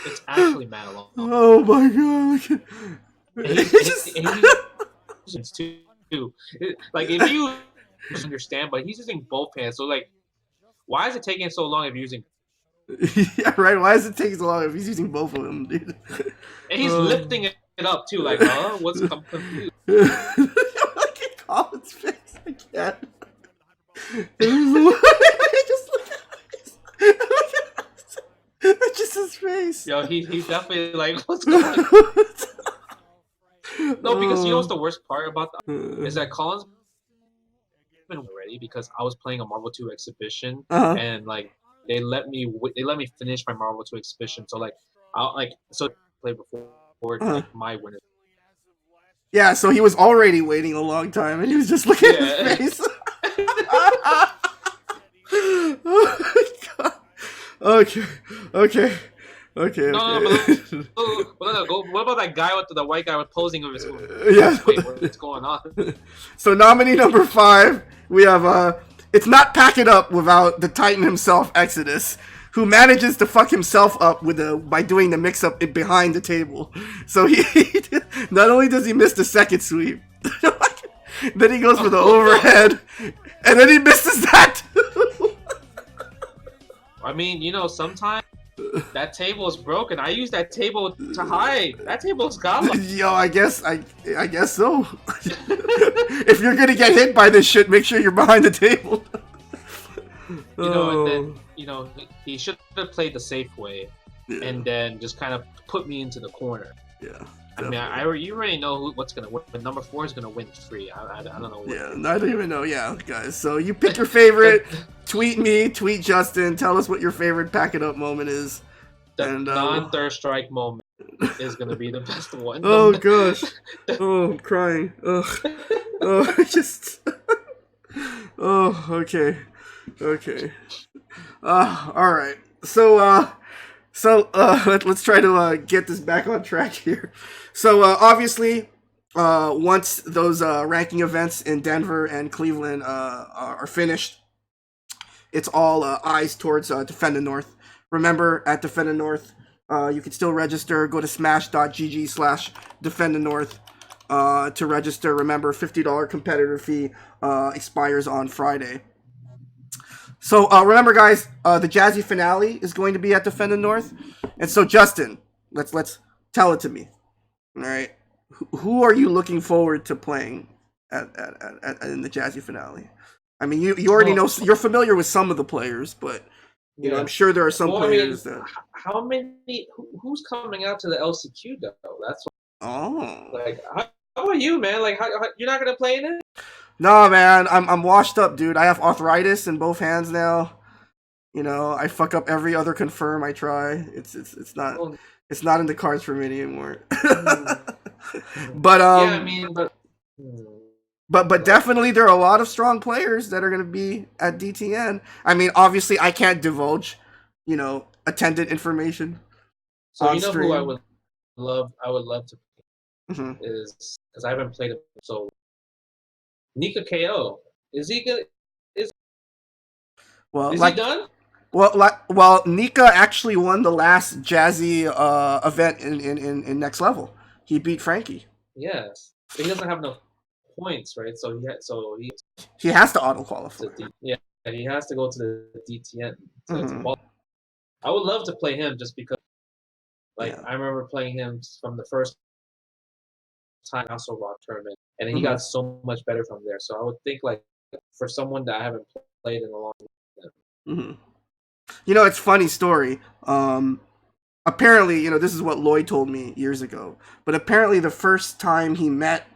It's actually mad long. Oh my god! He's too. Like if you understand, but he's using both hands. So like, why is it taking so long if you're using? Yeah, right. Why is it taking so long if he's using both of them, dude? And he's lifting it up too. Like, what's confused? Look at Colin's face. I can't. Just look at that's just his face. Yo, he's definitely like, what's going on? No, because you know what's the worst part about that is that Colin's been ready because I was playing a Marvel 2 exhibition and like they let me finish my Marvel 2 exhibition. So like I'll play before like my winner. Yeah, so he was already waiting a long time and he was just looking at his face. Oh my god. Okay. No, what about that guy with the white guy with posing of his phone? Yeah. Wait, what's going on? So nominee number 5, we have it's not pack it up without the Titan himself, Exodus, who manages to fuck himself up by doing the mix up behind the table. So he not only does he miss the second sweep, then he goes for the overhead, and then he misses that too. I mean, you know, sometimes That table is broken. I use that table to hide. That table's godlike. Yo, I guess so. If you're gonna get hit by this shit, make sure you're behind the table. And then he should have played the safe way, and then just kind of put me into the corner. Yeah. Definitely. I mean, you already know what's gonna win. But number 4 is gonna win free. I don't know. I don't even know. Yeah, guys. So you pick your favorite. Tweet me. Tweet Justin. Tell us what your favorite pack it up moment is. The non-third strike moment is gonna be the best one. Oh gosh. Oh, I'm crying. Ugh. Oh, just. Oh, okay. Okay. All right. So let's try to get this back on track here. So obviously, once those ranking events in Denver and Cleveland are finished, it's all eyes towards Defend the North. Remember, at Defend the North, you can still register. Go to smash.gg/Defend the North to register. Remember, $50 competitor fee expires on Friday. So remember, guys, the Jazzy finale is going to be at Defend the North, and so Justin, let's tell it to me. All right, who are you looking forward to playing at in the Jazzy finale? I mean, you already know, you're familiar with some of the players, but you know, I'm sure there are some players that. How many? Who's coming out to the LCQ though? That's like. How are you, man? Like, how you're not gonna play in it? No, man, I'm washed up, dude. I have arthritis in both hands now. You know, I fuck up every other confirm I try. It's not in the cards for me anymore. But yeah, I mean, but definitely there are a lot of strong players that are going to be at DTN. I mean, obviously I can't divulge, attendant information. So you know stream. Who I would love to play is, because I haven't played it so. Nika KO. Is he good? Is he done? Well, Nika actually won the last Jazzy event in Next Level. He beat Frankie. Yes, but he doesn't have enough points, right? So he has to auto qualify. Yeah, he has to go to the DTN. I would love to play him just because, I remember playing him from the first time also Rock tournament, and he got so much better from there. So I would think, for someone that I haven't played in a long time. It's a funny story. Apparently, this is what Lloyd told me years ago, but apparently the first time he met,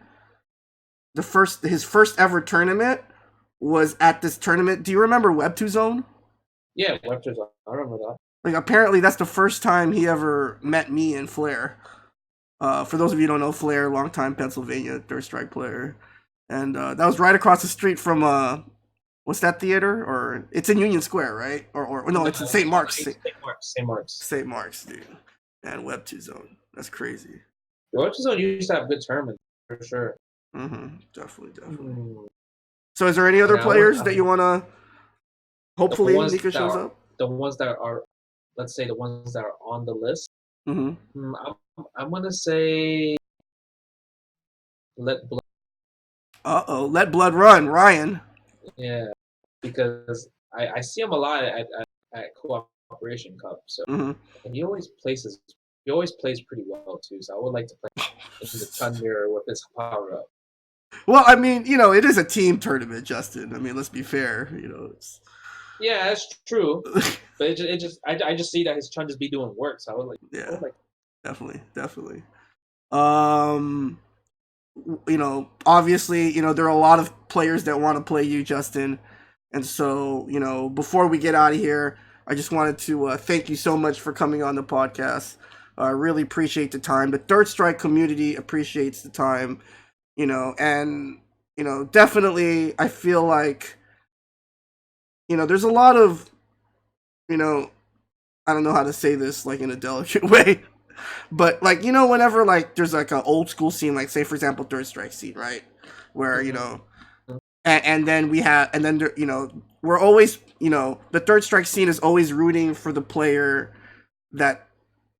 his first ever tournament was at this tournament. Do you remember Web2 Zone? Yeah, Web2 Zone. I remember that. Apparently that's the first time he ever met me and Flair. For those of you who don't know, Flair, longtime Pennsylvania third strike player, and that was right across the street from what's that theater? Or it's in Union Square, right? Or no, it's in St. Mark's. St. Mark's, dude. And Web2 Zone. That's crazy. Web2 Zone used to have good tournaments for sure. Definitely. So, is there any other players that you want to? Hopefully, Nika shows up. The ones that are, let's say, the ones that are on the list. I'm gonna say Let Blood. Let Blood Run, Ryan. Yeah, because I see him a lot at Cooperation Cup. So and he always plays pretty well too. So I would like to play in the Thunder with his power up. Well, I mean, it is a team tournament, Justin. I mean, let's be fair. Yeah, that's true. But I just see that his Chun just be doing work. So I would like. Yeah. Definitely. Obviously, there are a lot of players that want to play you, Justin. And so, before we get out of here, I just wanted to thank you so much for coming on the podcast. I really appreciate the time. The Third Strike community appreciates the time, and, definitely I feel like, there's a lot of, I don't know how to say this, in a delicate way. But whenever there's an old school scene, say for example Third Strike scene, right, where and then we're always the Third Strike scene is always rooting for the player that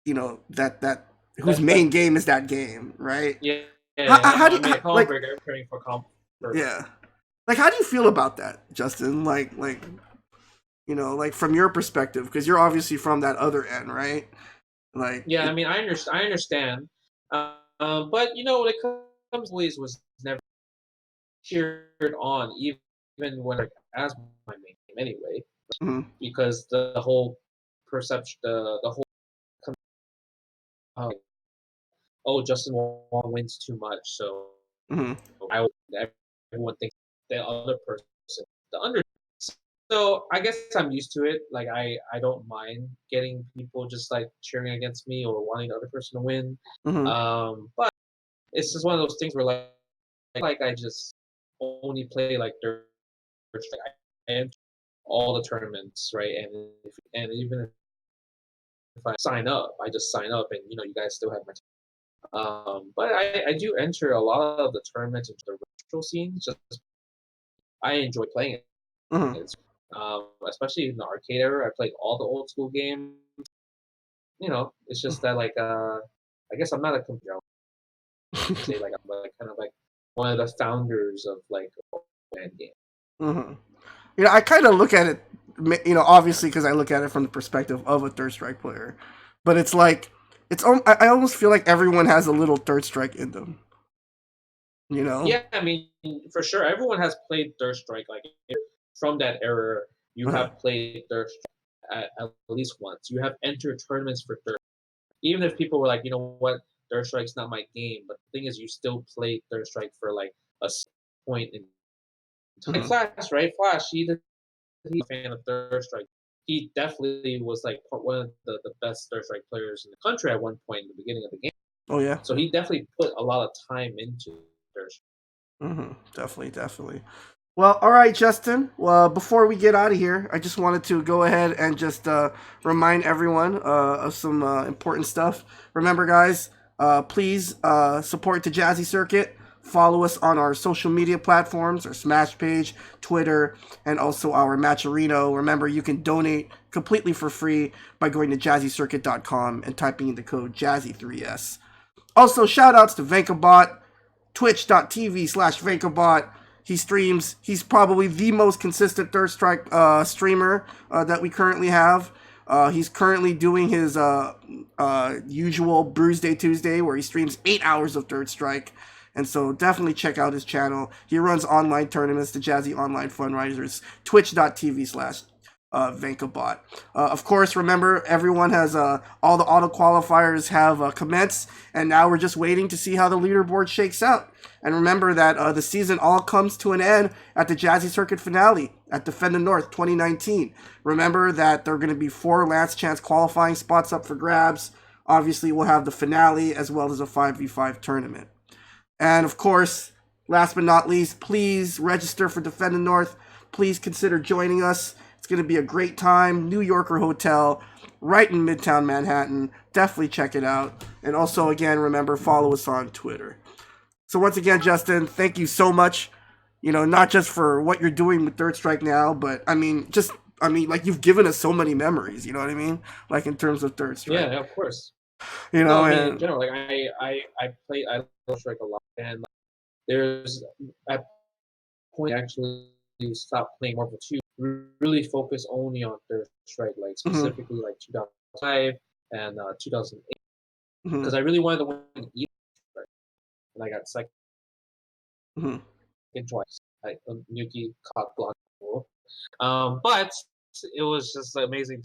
that whose main game is that game, right? Yeah. How do you yeah, how do you feel about that, Justin? You know, like from your perspective, because you're obviously from that other end, right? Like, Yeah, I mean, I understand. But when it comes to Blaze was never cheered on, even when like, as my main game anyway, mhm, because the whole perception, the whole uh, oh, Justin Wong wins too much, so mhm, I would, everyone thinks the other person the under. So I guess I'm used to it. Like I don't mind getting people just like cheering against me or wanting the other person to win. mhm, But it's just one of those things where like I just only play like dirt. Like I enter all the tournaments, right? And even if I sign up, I just sign up, and you guys still have my. But I do enter a lot of the tournaments into the virtual scene. Just I enjoy playing it. mhm. It's, especially in the arcade era, I played all the old school games. It's just that like I guess I'm not a computer. Say like I'm like kind of like one of the founders of like band game. Mhm. You know, I kind of look at it, obviously because I look at it from the perspective of a Third Strike player, but it's like I almost feel like everyone has a little Third Strike in them. You know. Yeah, I mean for sure, everyone has played Third Strike. Like from that era, you Uh-huh. have played Third Strike at least once. You have entered tournaments for Third. Even if people were like, you know what, Third Strike's not my game, but the thing is, you still played Third Strike for like a point in time. Like Mhm. Flash, right? Flash, he's a fan of Third Strike. He definitely was like one of the best Third Strike players in the country at one point in the beginning of the game. Oh yeah. So he definitely put a lot of time into Third Strike. Definitely, definitely. Well, all right, Justin. Well, before we get out of here, I just wanted to go ahead and just remind everyone of some important stuff. Remember, guys, please support the Jazzy Circuit. Follow us on our social media platforms, our Smash page, Twitter, and also our Matcherino. Remember, you can donate completely for free by going to jazzycircuit.com and typing in the code Jazzy3S. Also, shout outs to Vankabot, twitch.tv/Vankabot. He streams. He's probably the most consistent Third Strike streamer that we currently have. He's currently doing his usual Bruise Day Tuesday, where he streams 8 hours of Third Strike. And so definitely check out his channel. He runs online tournaments, the Jazzy Online Fundraisers, twitch.tv/Vankabot. Of course, remember, everyone has all the auto qualifiers have commenced, and now we're just waiting to see how the leaderboard shakes out. And remember that the season all comes to an end at the Jazzy Circuit finale at Defend the North 2019. Remember that there are going to be 4 last chance qualifying spots up for grabs. Obviously, we'll have the finale as well as a 5v5 tournament. And of course, last but not least, please register for Defend the North. Please consider joining us. It's going to be a great time. New Yorker Hotel, right in Midtown Manhattan. Definitely check it out. And also, again, remember, follow us on Twitter. So once again, Justin, thank you so much. Not just for what you're doing with Third Strike now, but like you've given us so many memories. You know what I mean? Like in terms of Third Strike. Yeah, of course. No, I mean in And general, like I play I love Strike a lot, and like, there's at point I actually stopped playing Marvel 2, really focus only on Third Strike, like mm-hmm, specifically like 2005 and 2008, mm-hmm, because I really wanted to win each Strike, and I got second mm-hmm. twice. Nuki caught block. But it was just an amazing time.